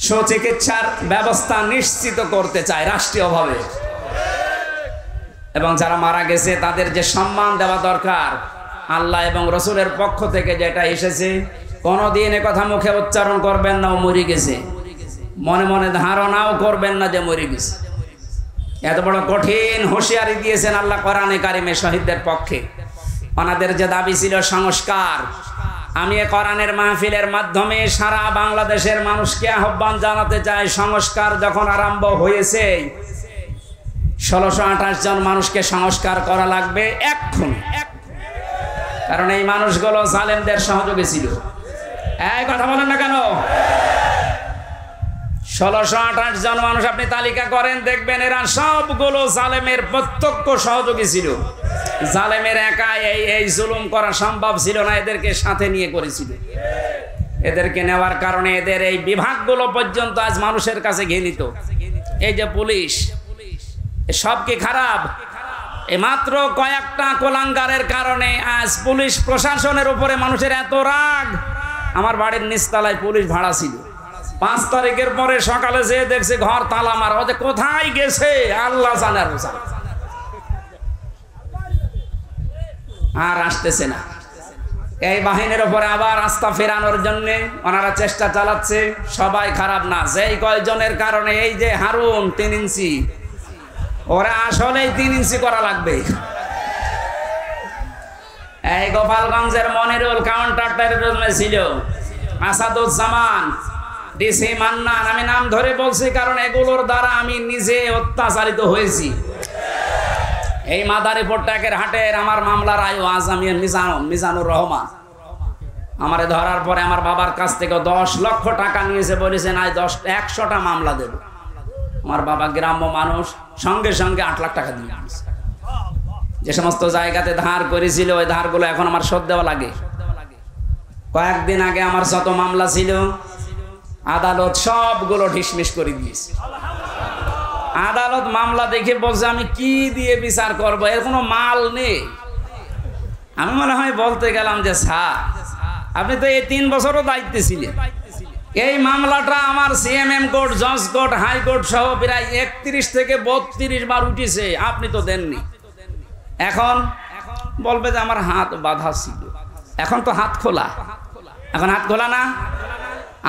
[SPEAKER 1] সুচিকিৎসার ব্যবস্থা নিশ্চিত করতে চাই রাষ্ট্রীয়ভাবে, এবং যারা মারা গেছে তাদের যে সম্মান দেওয়া দরকার, আল্লাহ এবং রসুলের পক্ষ থেকে যেটা এসেছে, কোনদিন এ কথা মুখে উচ্চারণ করবেন না ও মরে গেছে, মনে মনে ধারণাও করবেন না যে মরে গেছে। এত বড় কঠিন হুঁশিয়ারি দিয়েছেন আল্লাহ কোরআনে কারিমে শহীদদের পক্ষে। ওনাদের যে দাবি ছিল সংস্কার, আমি এ কোরআনের মাহফিলের মাধ্যমে সারা বাংলাদেশের মানুষকে আহ্বান জানাতে চাই, সংস্কার যখন আরম্ভ হয়েছে 1628 জন মানুষকে সংস্কার করা লাগবে এক্ষুনি, কারণ এই মানুষগুলো জালেমদের সহযোগী ছিল। এই কথা বলেন না কেন? 1628 জন মানুষ আপনি তালিকা করেন, দেখবেন এরা সবগুলো জালেমের প্রত্যক্ষ সহযোগী ছিল। জালেমের একা এই জুলুম করা সম্ভব ছিল না, এদেরকে সাথে নিয়ে করেছিল। এদেরকে নেওয়ার কারণে এদের এই বিভাগগুলো পর্যন্ত আজ মানুষের কাছে ঘৃণিত। এই যে পুলিশ, সব কি খারাপ? মাত্র কয়েকটা কোলাঙ্গারের কারণে আজ পুলিশ প্রশাসনের উপরে মানুষের এত রাগ। আমার বাড়ির নিচতলায় পুলিশ ভাড়া ছিল, 5 তারিখের পরে সকালে যেয়ে দেখছে ঘর তালা মারা। ওদের কোথায় গেছে আল্লাহ জানে, আর আসতেছে না। এই বাহিনীর উপরে আবার আস্থা ফেরানোর জন্য ওনারা চেষ্টা চালাচ্ছে। সবাই খারাপ না, যেই কয়জনের কারণে এই যে হারুন 3 ইঞ্চি, ওরা আসলেই 3 ইঞ্চি করা লাগবে। এই গোপালগঞ্জের মনিরুল কাউন্টার টেররিজমে ছিল, আসাদুজ্জামান, ডিসি মান্নান, আমি নাম ধরে বলছি কারণ এগুলোর দ্বারা আমি নিজে অত্যাচারিত হয়েছি। এই মাদারীপুর ট্যাকের হাটের আমার মামলার আয়ু আজমি মিজানুর রহমান আমারে ধরার পরে আমার বাবার কাছ থেকে 10 লক্ষ টাকা নিয়েছে, বলেছেন আজ 100টা মামলা দেব। আমার বাবা গ্রাম্য মানুষ, সঙ্গে সঙ্গে 8 লাখ টাকা দিয়ে যে সমস্ত জায়গাতে ধার করেছিল ওই ধারগুলো এখন আমার শোধ দেওয়া লাগে। কয়েকদিন আগে আমার যত মামলা ছিল আদালত সবগুলো ঢিসমিস করে দিয়েছে। আদালত মামলা দেখে বলছে আমি কি দিয়ে বিচার করব, এর কোনো মাল নেই। আমি মনে হয় বলতে গেলাম যে স্যার আপনি তো এই 3 বছরও দায়িত্বে ছিলেন, এই মামলাটা আমার সিএমএম কোর্ট, জজ কোর্ট, হাইকোর্ট সহ প্রায় 31 থেকে 32 বার উঠেছে, আপনি তো দেননি। এখন বলবে যে আমার হাত বাঁধা ছিল, এখন তো হাত খোলা। এখন হাত খোলা না?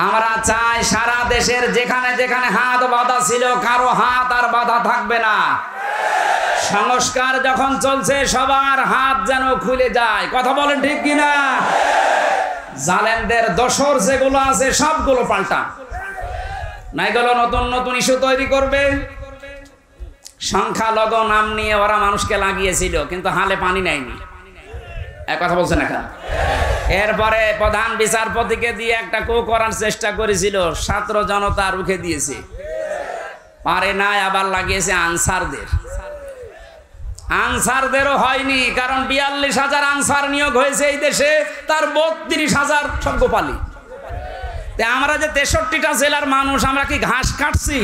[SPEAKER 1] আমরা চাই সারা দেশের যেখানে যেখানে হাত বাঁধা ছিল কারো হাত আর বাঁধা থাকবে না। সংস্কার যখন চলছে সবার হাত যেন খুলে যায়। কথা বলেন ঠিক কিনা? জালেমদের দোসর যেগুলো আছে সবগুলো পাল্টা, না এগুলো নতুন নতুন ইস্যু তৈরি করবে। সংখ্যালঘু নাম নিয়ে ওরা মানুষকে লাগিয়েছিল, কিন্তু হালে পানি নেয়নি। এক কথা বলছেন এখন এরপরে প্রধান বিচারপতিকে দিয়ে একটা কো করার চেষ্টা করেছিল, ছাত্র জনতা রুখে দিয়েছে, পারে নাই, আবার লাগিয়েছে আনসারদেরও হয়নি, কারণ 42,000 আনসার নিয়োগ হয়েছে এই দেশে, তার 32,000 সব গোপালী। আমরা যে 63টা জেলার মানুষ, আমরা কি ঘাস কাটছি?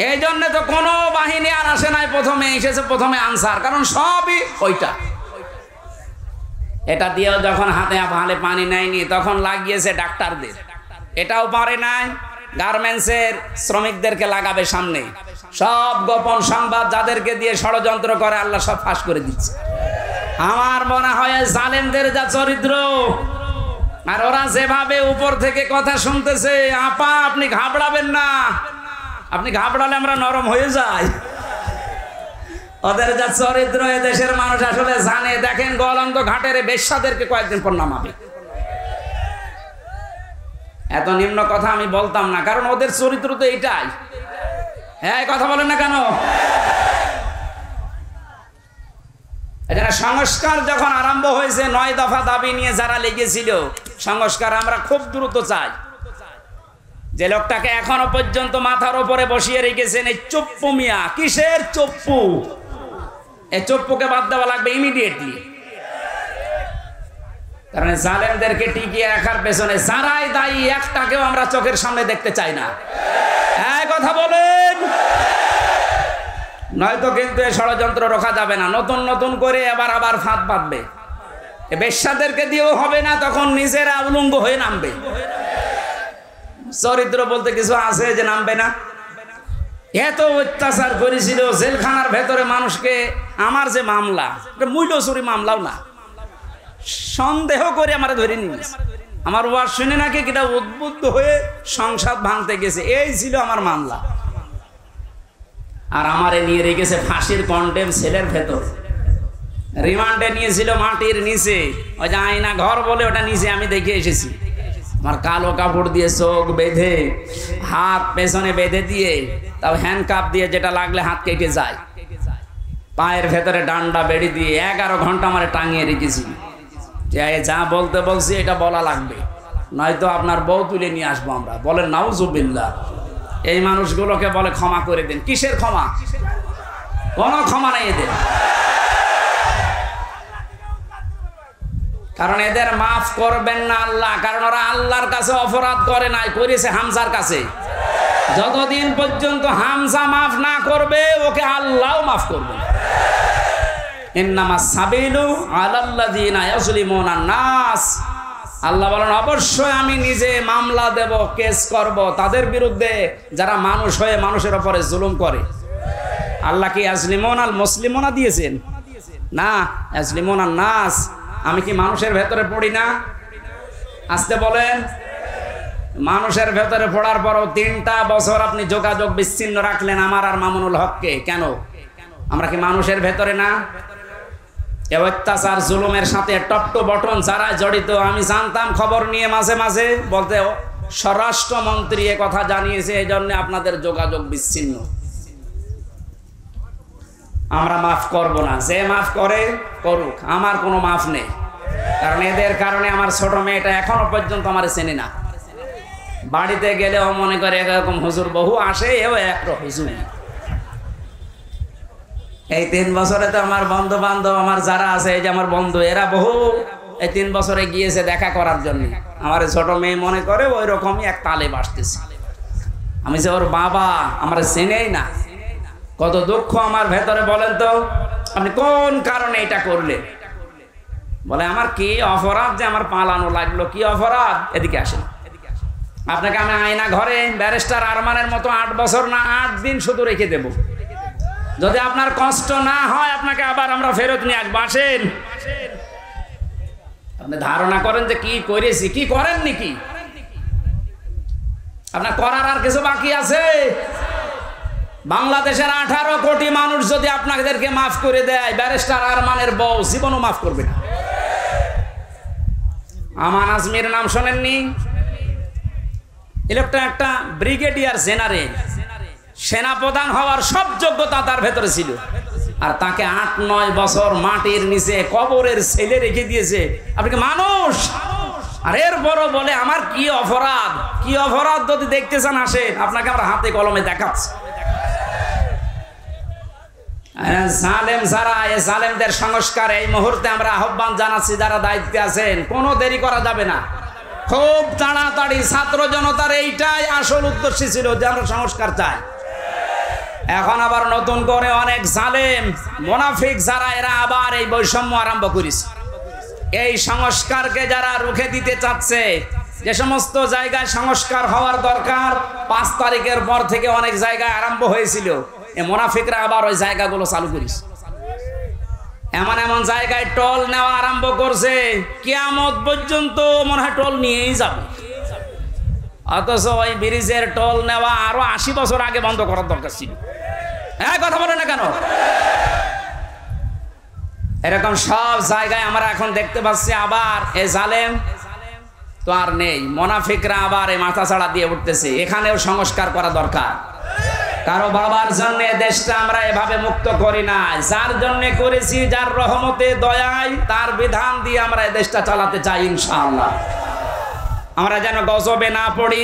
[SPEAKER 1] এই জন্য তো কোনো বাহিনী আর আসে নাই, প্রথমে এসেছে প্রথমে আনসার, কারণ সবই ওইটা। এটা দিয়েও যখন হাতে ভালে পানি নেয়নি, তখন লাগিয়েছে ডাক্তারদের, এটাও পারে নাই। গার্মেন্টসের শ্রমিকদেরকে লাগাবে সামনে, সব গোপন সংবাদ যাদেরকে দিয়ে ষড়যন্ত্র করে আল্লাহ সব ফাঁস করে দিচ্ছে। আমার মনে হয় জালেমদের যা চরিত্র, আর ওরা যেভাবে উপর থেকে কথা শুনতেছে, আপা আপনি ঘাবড়াবেন না, আপনি ঘাবড়ালে আমরা নরম হয়ে যাই। ওদের যা চরিত্র এ দেশের মানুষ আসলে জানে। দেখেন গোয়ালন্দ ঘাটের বেশ্যাদেরকে কয়েকদিন পর নামাবে। এত নিম্ন কথা আমি বলতাম না, কারণ ওদের চরিত্র তো এইটাই। হ্যাঁ, কথা বলেন না কেন? এখানে সংস্কার যখন আরম্ভ হয়েছে, 9 দফা দাবি নিয়ে যারা লেগেছিল, সংস্কার আমরা খুব দ্রুত চাই। যে লোকটাকে এখনো পর্যন্ত মাথার উপরে বসিয়ে রেখেছেন, এই চপ্পু মিয়া, কিসের চপ্পু? এই চপ্পুকে বাদ দেওয়া লাগবে ইমিডিয়েটলি। কারণ জালেমদেরকে টিকিয়ে রাখার পেছনে যারাই দায়ী, একটাকেও আমরা চোখের সামনে দেখতে চাই না। হ্যাঁ, কথা বলেন। নয়তো কিন্তু এই ষড়যন্ত্র রোখা যাবে না। নতুন নতুন করে আবার ফাঁদ পাতবে। বেশ্যাদেরকে দিয়েও হবে না, তখন নিজেরা উলঙ্গ হয়ে নামবে। চরিত্র বলতে কিছু আছে যে নামবে না? এত অত্যাচার করেছিল জেলখানার ভেতরে মানুষকে। আমার যে মামলা, মূল্য চুরি মামলাও না, সন্দেহ করে আমার ধরে নিয়েছে। আমার ওয়াজ শুনে নাকি কিটা উদ্বুদ্ধ হয়ে সংসদ ভাঙতে গেছে, এই ছিল আমার মামলা। আর আমারে নিয়ে রেখেছে ফাঁসির কন্ডেম সেলের ভেতর, রিমান্ডে নিয়েছিল মাটির নিচে, ওই যে আয়না ঘর বলে ওটা নিচে, আমি দেখে এসেছি। আমার কালো কাপড় দিয়ে চোখ বেঁধে, হাত পেছনে বেঁধে দিয়ে, তাও হ্যান্ডকাপ দিয়ে, যেটা লাগলে হাত কেটে যায়, পায়ের ভেতরে ডান্ডা বেড়ি দিয়ে 11 ঘন্টা আমার টাঙিয়ে রেখেছি। যা বলতে বলছি এটা বলা লাগবে, নয়তো আপনার বউ তুলে নিয়ে আসবো আমরা। বলেন নাউজুবিল্লাহ। এই মানুষগুলোকে বলে ক্ষমা করে দিন। কিসের ক্ষমা? কোনো ক্ষমা নেই এদের। কারণ এদের মাফ করবেন না আল্লাহ, কারণ ওরা আল্লাহর কাছে অপরাধ করে নাই, করেছে হামজার কাছে। যতদিন পর্যন্ত হামজা মাফ না করবে, ওকে আল্লাহও মাফ করবে। ইন্নামাস সাবিলু আলাল্লাযিনা ইয়াজলিমুনান নাস। আল্লাহ বলেন, অবশ্যই আমি নিজে মামলা দেব, কেস করব তাদের বিরুদ্ধে যারা মানুষ হয়ে মানুষের উপরে জুলুম করে। আল্লাহ কি ইয়াজলিমুনাল মুসলিমুনা দিয়েছেন? না, ইয়াজলিমুনান নাস। আমি কি মানুষের ভেতরে পড়ি না? আসতে বলেন। মানুষের ভেতরে পড়ার পরও 3টা বছর আপনি যোগাযোগ বিচ্ছিন্ন রাখলেন আমার আর মামুনুল হককে, কেন? আমরা কি মানুষের ভেতরে না? এ অত্যাচার জুলুমের সাথে টপ টু বটন যারা জড়িত, আমি জানতাম খবর নিয়ে মাঝে মাঝে বলতে, স্বরাষ্ট্রমন্ত্রী এ কথা জানিয়েছে, এই জন্য আপনাদের যোগাযোগ বিচ্ছিন্ন। আমরা মাফ করব না, যে মাফ করে করুক, আমার কোনো মাফ নেই। কারণ এদের কারণে আমার ছোট মেয়েটা এখনো পর্যন্ত আমার চেনে না। বাড়িতে গেলেও মনে করে এরকম হুজুর বহু আসে, এও একটা হুজুর। এই 3 বছরে তো আমার বন্ধু বান্ধব আমার যারা আছে, এই যে আমার বন্ধু, এরা বহু এই 3 বছরে গিয়েছে দেখা করার জন্য। আমার ছোট মেয়ে মনে করে ওই রকমই এক তালে বাসতেছে। আমি যে ওর বাবা, আমার চেনেই না। কত দুঃখ আমার ভেতরে, বলেন তো আপনি কোন কারণে এটা করলেন? বলে আমার কি অপরাধ যে আমার পালানো লাগলো? কি অপরাধ? এদিকে আসেন, আপনাকে আমি আয়না ঘরে ব্যারিস্টার আরমানের মতো 8 বছর না 8 দিন শুধু রেখে দেব। যদি আপনার কষ্ট না হয়, আপনাকে আবার আমরা ফেরত নিয়ে আসবো। আসেন। আপনি ধারণা করেন যে কি করেছি, কি করেননি? কি আপনার করার আর কিছু বাকি আছে? বাংলাদেশের 18 কোটি মানুষ যদি আপনাদেরকে মাফ করে দেয়, ব্যারিস্টার আরমানের বউ জীবনও মাফ করবে না। আমান আজমির নাম শোনেননি? লোকটা একটা ব্রিগেডিয়ার জেনারেল, সেনাপ্রধান হওয়ার সব যোগ্যতা তার ভেতরে ছিল। আর তাকে 8-9 বছর মাটির নিচে কবরের ছেলে রেখে দিয়েছে। আপনি কি মানুষ? আর এরপরও বলে আমার কি অপরাধ, কি অপরাধ যদি দেখতে চান আসেন, আপনাকে আমরা হাতে কলমে দেখাচ্ছি। জালেম যারা, এই জালেমদের সংস্কার এই মুহূর্তে আমরা আহ্বান জানাচ্ছি, যারা দায়িত্বে আছেন, কোনো দেরি করা যাবে না। খুব তাড়াতাড়ি ছাত্র জনতার এইটাই আসল উদ্দেশ্য ছিল যে আমরা সংস্কার চাই। এখন আবার নতুন করে অনেক জালেম মুনাফিক যারা, এরা আবার এই বৈষম্য আরম্ভ করেছে। এই সংস্কারকে যারা রুখে দিতে চাচ্ছে, যে সমস্ত জায়গায় সংস্কার হওয়ার দরকার 5 তারিখের পর থেকে অনেক জায়গায় আরম্ভ হয়েছিল, এই মুনাফিকরা আবার ওই জায়গাগুলো চালু করেছে। এমন এমন জায়গায় টোল নেওয়া আরম্ভ করছে, কিয়ামত পর্যন্ত মনে হয় টোল নিয়েই যাবে। অথচ ওই ব্রিজের টোল নেওয়া আরো 80 বছর আগে বন্ধ করার দরকার ছিল। হ্যাঁ, কথা বলে না কেন? এরকম সব জায়গায় আমরা এখন দেখতে পাচ্ছি আবার এই জালেম তো আর নেই, মুনাফিকরা আবার এই মাথা ছাড়া দিয়ে উঠতেছে। এখানেও সংস্কার করা দরকার। কারো বাবার জন্য দেশটা আমরা এভাবে মুক্ত করি না, যার জন্য করেছি, যার রহমতে দয়ায় তার বিধান দিয়ে আমরা এই দেশটা চালাতে চাই ইনশাআল্লাহ। আমরা যেন গজবে না পড়ি,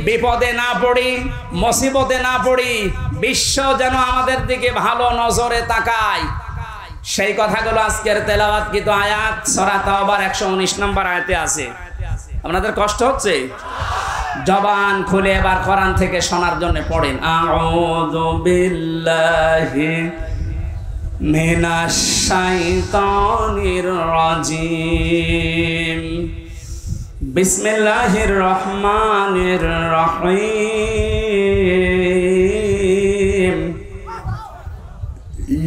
[SPEAKER 1] বিপদে না পড়ি, মুসিবতে না পড়ি, বিশ্ব যেন আমাদের দিকে ভালো নজরে তাকায়, সেই কথাগুলো আজকের তেলাওয়াতকৃত আয়াত সূরা তাওবার 119 নম্বর আয়াতে আছে। আপনাদের কষ্ট হচ্ছে? জবান খুলে এবার কোরআন থেকে শোনার জন্য পড়েন। আউযু বিল্লাহি মিনাশ শাইতানির রাজিম। বিসমিল্লাহির রহমানির রহিম।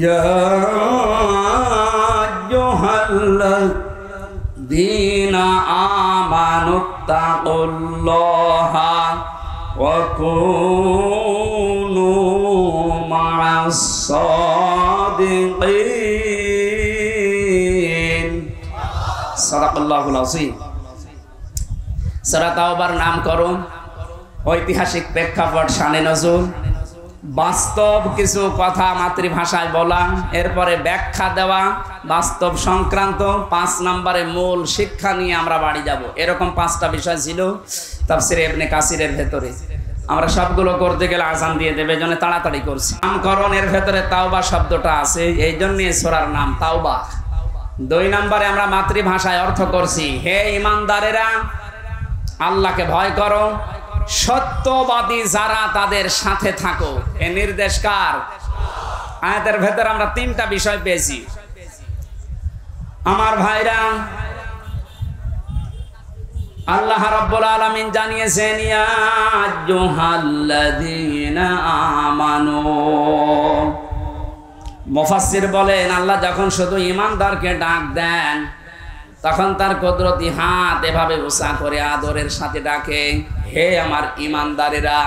[SPEAKER 1] ইয়া আইয়ুহাল্লাযীনা আমানুত্তাকুল্লাহা ওয়া কুনু মা'আস সাদিকিন। সাদাকাল্লাহুল আযীম। সূরা তাওবার নামকরণ, ঐতিহাসিক প্রেক্ষাপট, শানে নজুল, বাস্তব কিছু কথা মাতৃভাষায় বলা, এরপরে ব্যাখ্যা দেওয়া, বাস্তব সংক্রান্ত 5 নম্বরে মূল শিক্ষা নিয়ে আমরা বাড়ি যাব। এরকম 5টা বিষয় ছিল তাফসীরে ইবনে কাসিরের ভেতরে। আমরা সবগুলো করতে গেলে আযান দিয়ে দেবে, জন্য তাড়াতাড়ি করছি। নামকরণের ভেতরে তাওবা শব্দটা আছে, এই জন্যই সূরার নাম তাওবা। 2 নম্বরে আমরা মাতৃভাষায় অর্থ করছি, হে ঈমানদারেরা আল্লাহকে ভয় করো, সত্যবাদী যারা তাদের সাথে থাকো। এ নির্দেশ কার? আয়াতের ভেতরে আমরা 3টা বিষয় পেয়েছি। আমার ভাইরা, আল্লাহ রাব্বুল আলামিন জানিয়েছেন ইয়া আইয়ুহাল্লাযীনা আমানু। মুফাসসির বলেন আল্লাহ যখন শুধু ঈমানদারকে ডাক দেন, তখন তার কুদরতি হাত এভাবে উঁচা করে আদরের সাথে ডাকে, হে আমার ঈমানদারেরা।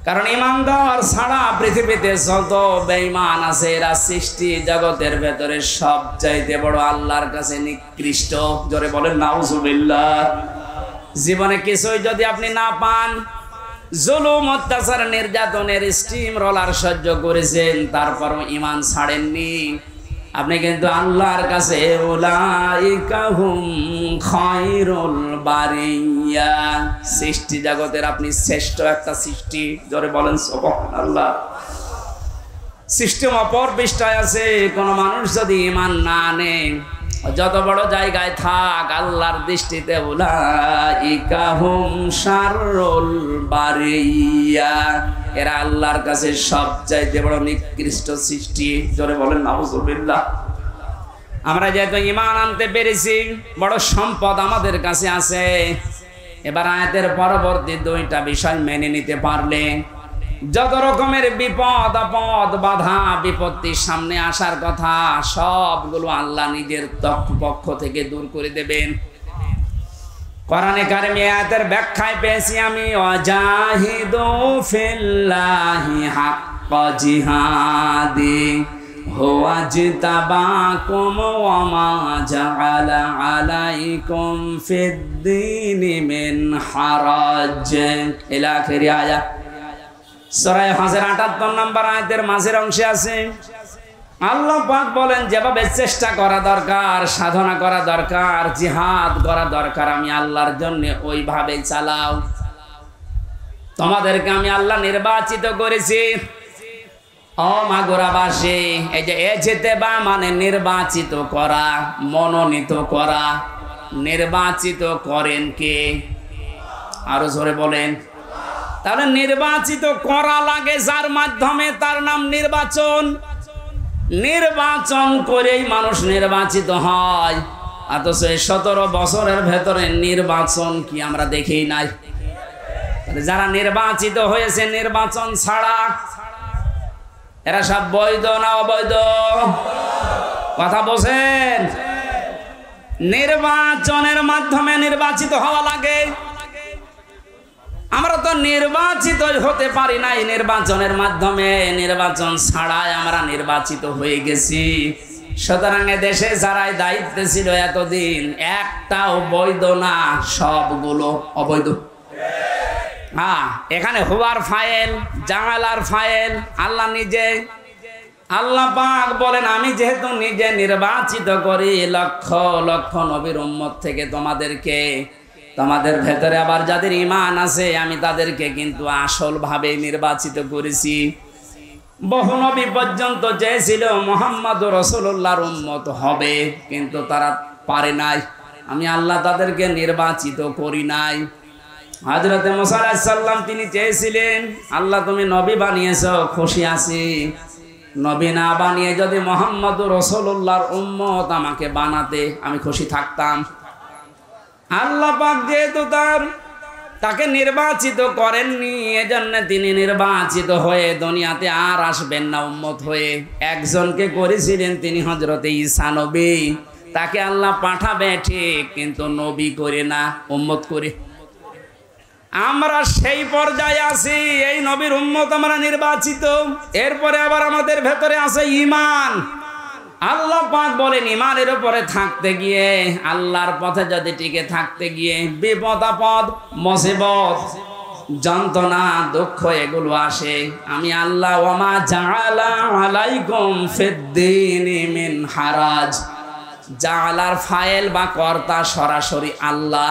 [SPEAKER 1] কারণ ঈমানদার ছাড়া পৃথিবীতে যত বেঈমান আছে, এরা সৃষ্টি জগতের ভেতরে সবচাইতে বড় আল্লাহর কাছে নিকৃষ্ট। জোরে বলেন নাউজুবিল্লাহ। জীবনে কিছুই যদি আপনি না পান, জুলুম, অত্যাচার, নির্যাতনের স্টিম রোলার সহ্য করেছেন, তারপরও ঈমান ছাড়েননি, আপনি কিন্তু আল্লাহর কাছে উলাইকা হুম খায়রুল বারিয়া, সৃষ্টি জগতের আপনি শ্রেষ্ঠ একটা সৃষ্টি। জোরে বলেন সুবহানাল্লাহ। সিস্টেম অপর পৃষ্ঠায় আছে, কোন মানুষ যদি ঈমান না আনে, যত বড় জায়গায় থাক, আল্লাহর দৃষ্টিতে উলাইকা হুম শাররুল বারিয়া, এরা আল্লাহর কাছে সবচাইতে বড় নিকৃষ্ট সৃষ্টি। জোরে বলেন নাউজুবিল্লাহ। আমরা যেহেতু ঈমান আনতে পেরেছি, বড় সম্পদ আমাদের কাছে আছে। এবার আয়াতের পরবর্তী 2টা বিষয় মেনে নিতে পারলে যত রকমের বিপদ আপদ, বাধা বিপত্তির সামনে আসার কথা, সবগুলো আল্লাহ নিজের পক্ষ থেকে দূর করে দেবেন। কোরআনে কারিমে আয়াতের ব্যাখ্যায় পেয়েছি আমি, ওয়াজাহিদু ফিল্লাহি হাক্কা জিহাদি হুয়া জিতাবাকুম ওয়া মা জাআলা আলাইকুম ফিদ-দীনি মিন হারাজ, ইলা আখিরি আয়াত। সূরা হজের 78 নম্বর আয়াতের মাঝের অংশে আছে, আল্লাহ পাক বলেন যেভাবে চেষ্টা করা দরকার, সাধনা করা দরকার, জিহাদ করা দরকার, আমি আল্লাহর জন্য ওইভাবে চালাও। তোমাদেরকে আমি আল্লাহ নির্বাচিত করেছি। ও মাগুরাবাসী, এই যে এজতেবা মানে নির্বাচিত করা, মনোনীত করা। নির্বাচিত করেন কে? আরো জোরে বলেন। তাহলে নির্বাচিত করা লাগে যার মাধ্যমে, তার নাম নির্বাচন। নির্বাচন করেই মানুষ নির্বাচিত হয়। অথচ 17 বছরের ভেতরে নির্বাচন কি আমরা দেখেই নাই। যারা নির্বাচিত হয়েছে নির্বাচন ছাড়া, এরা সব বৈধ না অবৈধ? কথা বলছেন? নির্বাচনের মাধ্যমে নির্বাচিত হওয়া লাগে। আমরা তো নির্বাচিত হতে পারি নাই নির্বাচনের মাধ্যমে, নির্বাচন ছাড়াই আমরা নির্বাচিত হয়ে গেছি। সুতরাং দেশে যারাই দায়িত্বে ছিল এতদিন, একটাও বৈধ না, সবগুলো অবৈধ। হ্যাঁ, এখানে হুয়ার ফাইল, জামালার ফাইল আল্লাহ নিজে। আল্লাহ পাক বলেন আমি যেহেতু নিজে নির্বাচিত করি লক্ষ লক্ষ নবীর উম্মত থেকে তোমাদেরকে, তোমাদের ভেতরে আবার যাদের ঈমান আছে আমি তাদেরকে কিন্তু আসল ভাবে নির্বাচিত করেছি। বহু নবী পর্যন্ত চেয়েছিল মুহাম্মদুর রাসূলুল্লাহর উম্মত হবে, কিন্তু তারা পারে নাই। আমি আল্লাহ তাদেরকে নির্বাচিত করি নাই। হযরত মুসা আলাইহিস সালাম তিনি চেয়েছিলেন, আল্লাহ তুমি নবী বানিয়েছো, খুশি আছি। নবী না বানিয়ে যদি মুহাম্মদুর রাসূলুল্লাহর উম্মত আমাকে বানাতে, আমি খুশি থাকতাম। আল্লাহ পাক যেহেতু তাকে নির্বাচিত করেননি, এজন্য তিনি নির্বাচিত হয়ে দুনিয়াতে আর আসবেন না উম্মত হয়ে। একজনকে করেছিলেন, তিনি হযরত ঈসা নবী। তাকে আল্লাহ পাঠাবে ঠিক, কিন্তু নবী করে না, উম্মত করে। আমরা সেই পর্যায়ে আছি, এই নবীর উম্মত আমরা নির্বাচিত। এরপরে আবার আমাদের ভেতরে আছে ঈমান। আল্লাহ পাক বলেন ঈমানের উপরে থাকতে গিয়ে, আল্লাহর পথে যদি টিকে থাকতে গিয়ে বিপদ আপদ, মুসিবত, যন্ত্রণা, দুঃখ এগুলো আসে, আমি আল্লাহ ওয়ামা জাআলা আলাইকুম ফিদ্দীনি মিন হারাজ। জাআলার ফাইল বা কর্তা সরাসরি আল্লাহ।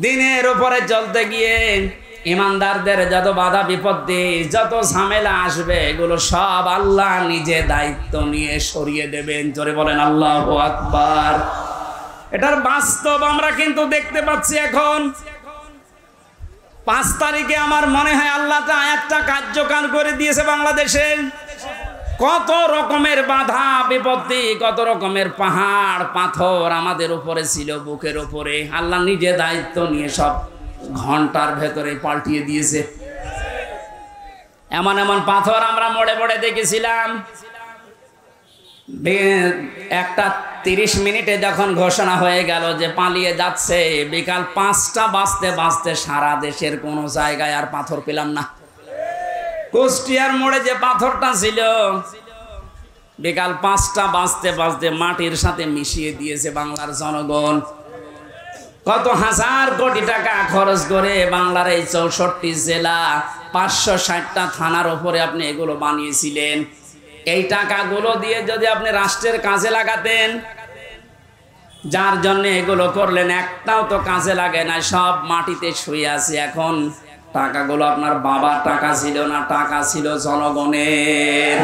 [SPEAKER 1] দিনের উপরে চলতে গিয়ে ইমানদারদের যত বাধা বিপত্তি, যত ঝামেলা আসবে, এগুলো সব আল্লাহ নিজে দায়িত্ব নিয়ে সরিয়ে দেবেন। জোরে বলেন আল্লাহু আকবার। এটার বাস্তব আমরা কিন্তু দেখতে পাচ্ছি। এখন 5 তারিখে আমার মনে হয় আল্লাহ আয়াতটা কার্যকর করে দিয়েছে বাংলাদেশে। কত রকমের বাধা বিপত্তি, কত রকমের পাহাড় পাথর আমাদের উপরে ছিল, বুকের উপরে। আল্লাহ নিজে দায়িত্ব নিয়ে সব ঘন্টার ভেতরে পাল্টিয়ে দিয়েছে। এমন এমন পাথর আমরা মোড়ে মোড়ে দেখেছিলাম। একটা 30 মিনিটে যখন ঘোষণা হয়ে গেল যে পালিয়ে যাচ্ছে, বিকাল 5টা বাজতে বাজতে সারা দেশের কোনো জায়গায় আর পাথর পেলাম না। কুষ্টিয়ার মোড়ে যে পাথরটা ছিল, বিকাল 5টা বাজতে বাজতে মাটির সাথে মিশিয়ে দিয়েছে বাংলার জনগণ। কত হাজার কোটি টাকা খরচ করে বাংলার এই 64 জেলা, 560টা থানার উপরে আপনি এগুলো বানিয়েছিলেন। এই টাকাগুলো দিয়ে যদি আপনি রাষ্ট্রের কাজে লাগাতেন, যার জন্য এগুলো করলেন, একটাও তো কাজে লাগে না, সব মাটিতে শুয়ে আছে। এখন টাকাগুলো আপনার বাবার টাকা ছিল না, টাকা ছিল জনগণের।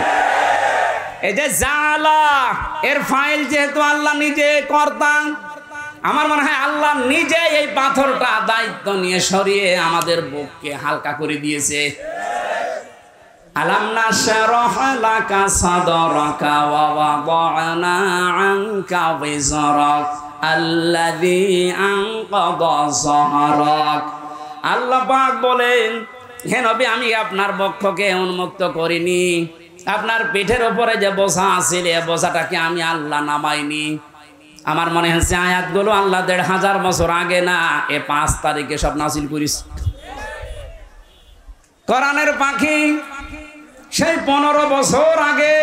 [SPEAKER 1] এই যে জালা, এর ফাইল যেহেতু আল্লাহ নিজে কর্তা, আমার মনে হয় আল্লাহ নিজে এই পাথরটা দায়িত্ব নিয়ে সরিয়ে আমাদের বুককে হালকা করে দিয়েছে। আলাম নাশরাহ লাকা সাদরাকা ওয়া ওয়াদানা আনকা বিজরাক আল্লাযী আনকাযা যাহরাক। আল্লাহ পাক বলেন, হে নবী, আমি আপনার বক্ষকে উন্মুক্ত করিনি। আপনার পিঠের উপরে যে বোঝা আছিল, এই বোঝাটাকে আমি আল্লাহ নামাইনি। আমার মনে হচ্ছে আয়াতগুলো আল্লাহ 1500 বছর আগে না, 5 তারিখে সব নাজিল করিস। কোরআনের পাখি সেই 15 বছর আগে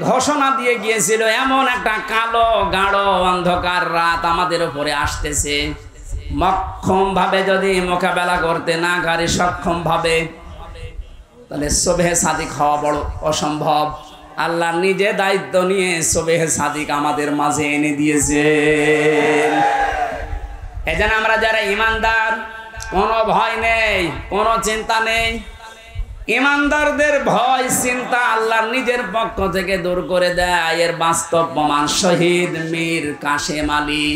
[SPEAKER 1] ঘোষণা দিয়ে গিয়েছিল, এমন একটা কালো গাঢ় অন্ধকার রাত আমাদের উপরে আসতেছে। মক্ষম ভাবে যদি মোকাবেলা করতে না পারি, সক্ষম ভাবে, তাহলে সুবহে সাদিক হওয়া বড় অসম্ভব। আল্লাহ নিজে দায়িত্ব নিয়ে সুবহ সাদিক আমাদের মাঝে এনে দিয়েছেন। এজন্য আমরা যারা ঈমানদার, কোনো ভয় নেই, কোনো চিন্তা নেই। ঈমানদারদের ভয় চিন্তা আল্লাহ নিজের পক্ষ থেকে দূর করে দেয়। এর বাস্তব প্রমাণ শহীদ মীর কাশেম আলী।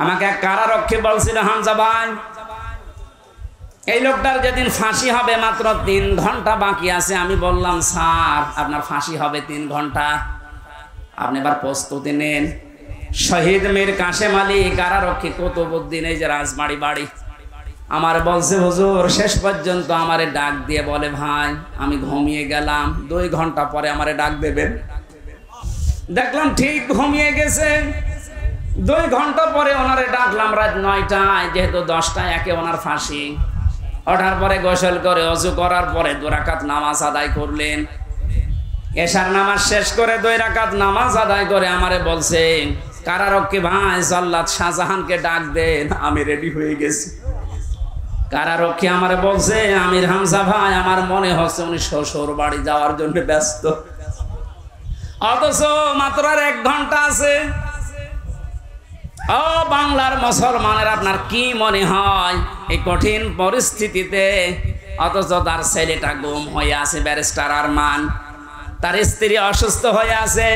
[SPEAKER 1] আমাকে এক কারারক্ষী বলছিল, হামজা ভাই, এই লোকটার যেদিন ফাঁসি হবে মাত্র 3 ঘন্টা বাকি আছে। আমি বললাম, স্যার আপনার ফাঁসি হবে 3 ঘন্টা, আপনি এবার প্রস্তুতি নেন। শহীদ মীর কাশেম আলী কারারক্ষী কুতুবউদ্দিন, এই যে রাজবাড়ি বাড়ি, আমার বলছে, হুজুর শেষ পর্যন্ত আমারে ডাক দিয়ে বলে, ভাই আমি ঘুমিয়ে গেলাম, 2 ঘন্টা পরে আমারে ডাক দেবেন। দেখলাম ঠিক ঘুমিয়ে গেছে। 2 ঘন্টা পরে ওনারে ডাকলাম রাত 9টায়, যেহেতু 10টায় একে ওনার ফাঁসি। ওঠার পরে গোসল করে ওযু করার পরে 2 রাকাত নামাজ আদায় করলেন। এশার নামাজ শেষ করে 2 রাকাত নামাজ আদায় করে আমারে বলছেন, কারারক্ষী ভাই জল্লাদ শাহজাহানকে ডাক দেন, আমি রেডি হয়ে গেছি। কারারক্ষী আমারে বলছে, আমির হামজা ভাই আমার মনে হচ্ছে উনি শ্বশুর বাড়ি যাওয়ার জন্য ব্যস্ত। অথচ মাত্র আর 1 ঘন্টা আছে। ও বাংলার মুসলমানের, আপনার কি মনে হয় এই কঠিন পরিস্থিতিতে? অথচ তার ছেলেটা গুম হয়ে আছে, ব্যারিস্টার আরমান, তার স্ত্রী অসুস্থ হয়ে আছে,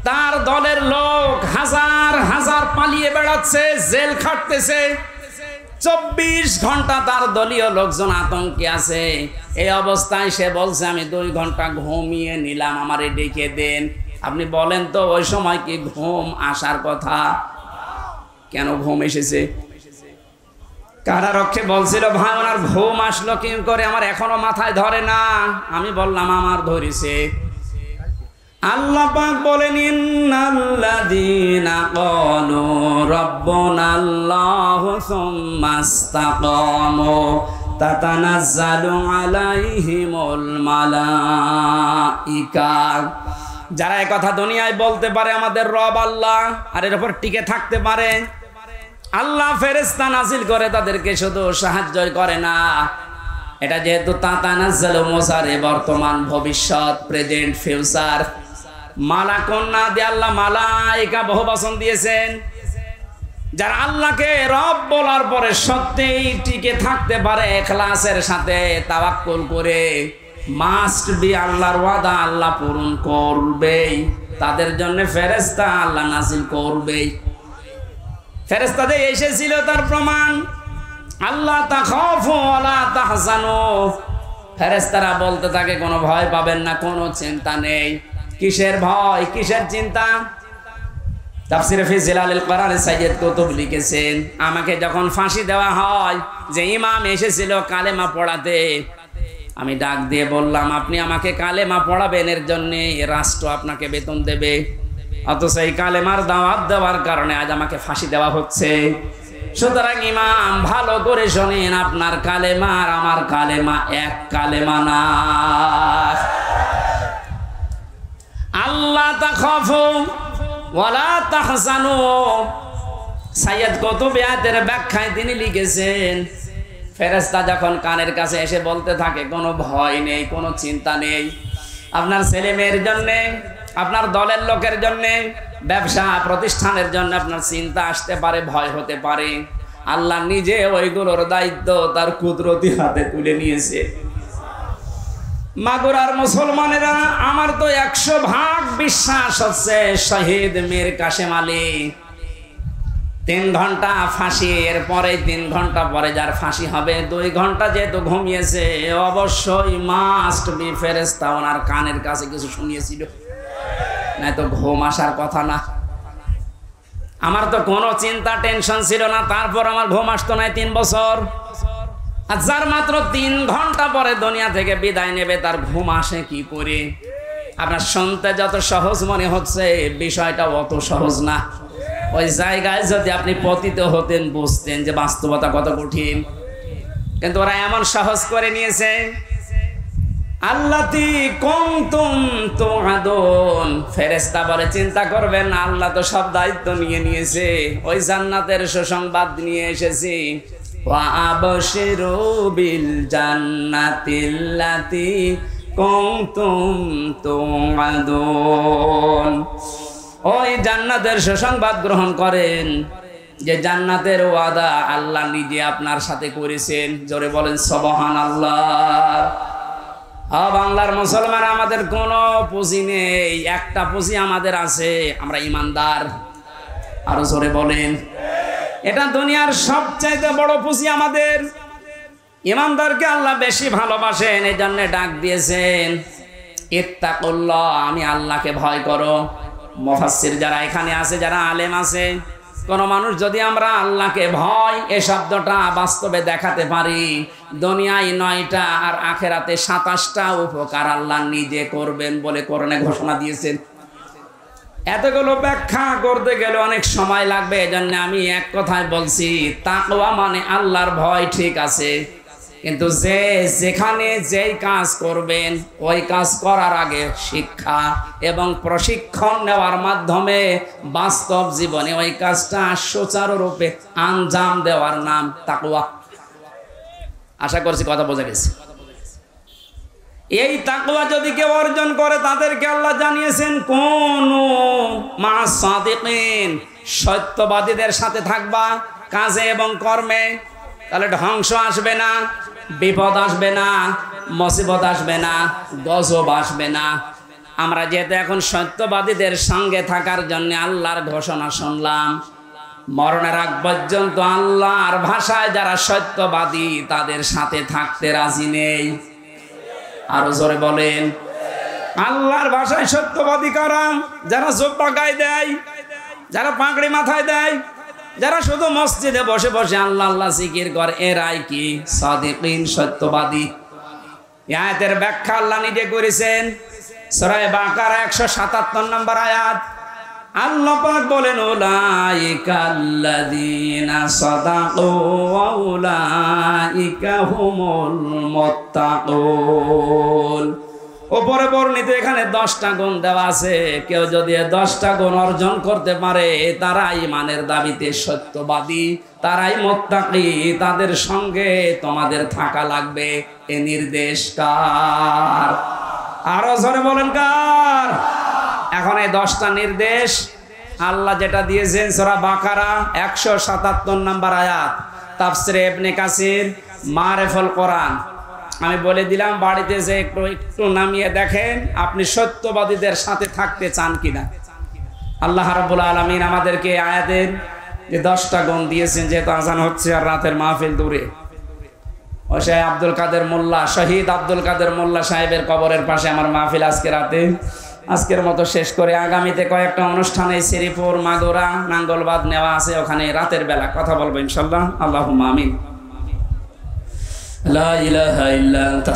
[SPEAKER 1] তার দলের লোক হাজার হাজার পালিয়ে বেড়াচ্ছে, জেল খাটতেছে। 24 ঘন্টা তার দলীয় লোকজন আতঙ্কে আছে। এই অবস্থায় সে বলছে, আমি 2 ঘন্টা ঘুমিয়ে নিলাম, আমারে ডেকে দেন। আপনি বলেন তো ওই সময় কি ঘুম আসার কথা? কেন ঘুম এসেছে? কারারক্ষী বলছিল, ভাই ওনার ঘুম আসলো কি করে আমার এখনো মাথায় ধরে না। আমি বললাম, আমার ধরেছে। আল্লাহ পাক বলেন, ইন্নাল্লাযীনা ক্বালু রাব্বুনাল্লাহু সুম্মা ইসতাকামু তাতানাজ্জালু আলাইহিমুল মালাইকা। যারা এই কথা দুনিয়ায় বলতে পারে আমাদের রব আল্লাহ, আর এর উপর টিকে থাকতে পারে, আল্লাহ ফেরেশতা নাজিল করে তাদেরকে শুধু সাহায্য করে না। এটা যেহেতু তাতানাজ্জালু মুসারে বর্তমান, ভবিষ্যৎ, প্রেজেন্ট, ফিউচার, মালাকুন না দিয়ে আল্লাহ মালাইকা বহু বচন দিয়েছেন। যারা আল্লাহকে রব বলার পরে সত্যিই টিকে থাকতে পারে ইখলাসের সাথে, তাওয়াক্কুল করে, মাস্ট বি আল্লাহর ওয়াদা আল্লাহ পূরণ করবেই, তাদের জন্য ফেরেশতা আল্লাহ নাজিল করবেই। ফেরেশতাদের এসেছিল তার প্রমাণ, আল্লাহ তাখাফু ওয়ালা তাহজানু। ফেরেশতারা বলতে থাকে, কোনো ভয় পাবেন না, কোনো চিন্তা নেই। কিসের ভয়, কিসের চিন্তা? তাফসীরে ফি জিলালিল কোরআন সাইয়্যিদ কুতুব লিখেছেন, আমাকে যখন ফাঁসি দেওয়া হয়, যে ইমাম এসেছিল কালেমা পড়াতে, আমি ডাক দিয়ে বললাম, আপনি আমাকে কালেমা পড়াবেন, এর জন্য রাষ্ট্র আপনাকে বেতন দেবে। অথচ এই কালেমার দাওয়াত দেওয়ার কারণে আজ আমাকে ফাঁসি দেওয়া হচ্ছে। সুতরাং ইমাম ভালো করে শোনেন, আপনার কালেমা আর আমার কালেমা এক কালেমা না। আল্লাহ তাখাফু ওয়ালা তাহজানু। সাইয়্যিদ কুতুব আয়াতের ব্যাখ্যায় তিনি লিখেছেন, ফেরেশতা যখন কানের কাছে এসে বলতে থাকে, কোনো ভয় নেই, কোনো চিন্তা নেই, আপনার ছেলে মেয়ের জন্যে, আপনার দলের লোকের জন্যে, ব্যবসা প্রতিষ্ঠানের জন্য আপনার চিন্তা আসতে পারে, ভয় হতে পারে, আল্লাহ নিজে ওইগুলোর দায়িত্ব তার কুদরতি হাতে তুলে নিয়েছে। মাগুরার মুসলমানেরা, আমার তো 100% বিশ্বাস হচ্ছে শহীদ মীর কাশেম আলী 3 ঘন্টা ফাঁসি, এর পরে 3 ঘন্টা পরে যার ফাঁসি হবে, 2 ঘন্টা যেহেতু ঘুমিয়েছে, অবশ্যই মাস্ট বি ফেরেশতা ওনার কানের কাছে কিছু শুনিয়েছিল, না তো ঘুম আসার কথা না। আমার তো কোনো চিন্তা টেনশন ছিল না, তারপর আমার ঘুম আসতো না 3 বছর। আর যার মাত্র 3 ঘন্টা পরে দুনিয়া থেকে বিদায় নেবে, তার ঘুম আসে কি করে? আপনার শুনতে যত সহজ মনে হচ্ছে, বিষয়টা অত সহজ না। ওই জায়গায় যদি আপনি পতিত হতেন, বুঝতেন যে বাস্তবতা কত কঠিন। কিন্তু ওরা এমন সহজ করে নিয়েছে। আল্লাতি কুনতুম তুআদুন, ফেরেশতা বলে, চিন্তা করবেন না, আল্লাহ তো সব দায়িত্ব নিয়ে নিয়েছে। ওই জান্নাতের সুসংবাদ নিয়ে এসেছি। ওয়া আবশিরু বিল জান্নাতিল্লাতি কুনতুম তুআদুন। ওই জান্নাতের সুসংবাদ গ্রহণ করেন, যে জান্নাতের ওয়াদা আল্লাহ নিজে আপনার সাথে করেছেন। জোরে বলেন সুবহানাল্লাহ। বাংলার মুসলমান, আমাদের কোনো পুঁজি নেই, একটা পুঁজি আমাদের আছে, আমরা ইমানদার। আরো জোরে বলেন। এটা দুনিয়ার সবচাইতে বড় পুঁজি আমাদের। ইমানদারকে আল্লাহ বেশি ভালোবাসেন, এই জন্য ডাক দিয়েছেন ইত্তাকুল্লাহ, আমি আল্লাহকে ভয় করো। মুফাসসির যারা এখানে আছে, যারা আলেম আছে, কোন মানুষ যদি আমরা আল্লাহকে ভয় এ শব্দটা বাস্তবে দেখাতে পারি, দুনিয়ায় 9টা আর আখেরাতে 27টা উপকার আল্লাহ নিজে করবেন বলে কোরআনে ঘোষণা দিয়েছেন। এতগুলো ব্যাখ্যা করতে গেলে অনেক সময় লাগবে, এজন্য আমি এক কথায় বলছি, তাকওয়া মানে আল্লাহর ভয়, ঠিক আছে, কিন্তু যেখানে যেই কাজ করবেন ওই কাজ করার আগে শিক্ষা এবং প্রশিক্ষণ নেওয়ার মাধ্যমে বাস্তব জীবনে ওই কাজটা সুচারুরূপে আঞ্জাম দেওয়ার নাম তাকওয়া। আশা করছি কথা বোঝা গেছে। এই তাকওয়া যদি কেউ অর্জন করে, তাদেরকে আল্লাহ জানিয়েছেন কুনু মা'আস সাদিকিন, সত্যবাদীদের সাথে থাকবা কাজে এবং কর্মে। তাহলে ধ্বংস আসবে না, বিপদ আসবে না, মুসিবত আসবে না, গজব আসবে না। আমরা যেহেতু এখন সত্যবাদীদের সঙ্গে থাকার জন্য আল্লাহর ঘোষণা শুনলাম, মরণের আগ পর্যন্ত আল্লাহর ভাষায় যারা সত্যবাদী তাদের সাথে থাকতে রাজি নেই। আরো জোরে বলেন। আল্লাহর ভাষায় সত্যবাদী কারা? যারা জুব্বা গায়ে দেয়, যারা পাগড়ি মাথায় দেয়, যারা শুধু মসজিদে বসে বসে আল্লাহ আল্লাহ জিকির করে, এরাই কি সাদিকিন, সত্যবাদী। আয়াতের ব্যাখ্যা আল্লাহ নিজে করেছেন সূরা বাকারা 177 নম্বর আয়াত। আল্লাহ পাক বলেন উলাইকাল্লাযীনা সাদাকু ওয়া উলাইকা হুমুল মুত্তাকুন। উপরে বর্ণিত এখানে 10টা গুণ দেওয়া আছে। কেউ যদি 10টা গুণ অর্জন করতে পারে, তারাই ইমানের দাবিতে সত্যবাদী, তারাই মুত্তাকি, তাদের সঙ্গে তোমাদের থাকা লাগবে। এ নির্দেশ কার? আরো জোরে বলেন কার? এখন এই 10টা নির্দেশ আল্লাহ যেটা দিয়েছেন সূরা বাকারা 177 নম্বর আয়াত, তাফসীরে ইবনে কাসির, মারিফুল কোরআন। আমি বলে দিলাম, বাড়িতে যে একটু নামিয়ে দেখেন আপনি সত্যবাদীদের সাথে থাকতে চান কিনা। আল্লাহ রাব্বুল আলামিন আমাদেরকে আয়াতের যে 10টা গুণ দিয়েছেন। যেহেতু আজান হচ্ছে আর রাতের মাহফিল দূরে, ও শাহ আব্দুল কাদের মোল্লা, শহীদ আব্দুল কাদের মোল্লা সাহেবের কবরের পাশে আমার মাহফিল আজকে রাতে। আজকের মতো শেষ করে আগামীতে কয়েকটা অনুষ্ঠানে শ্রীপুর, মাগুরা, নাঙ্গলবাদ নেওয়া আছে, ওখানে রাতের বেলা কথা বলবো ইনশাআল্লাহ। আল্লাহুম্মা আমিন। লা ইলাহা ইল্লা আনতা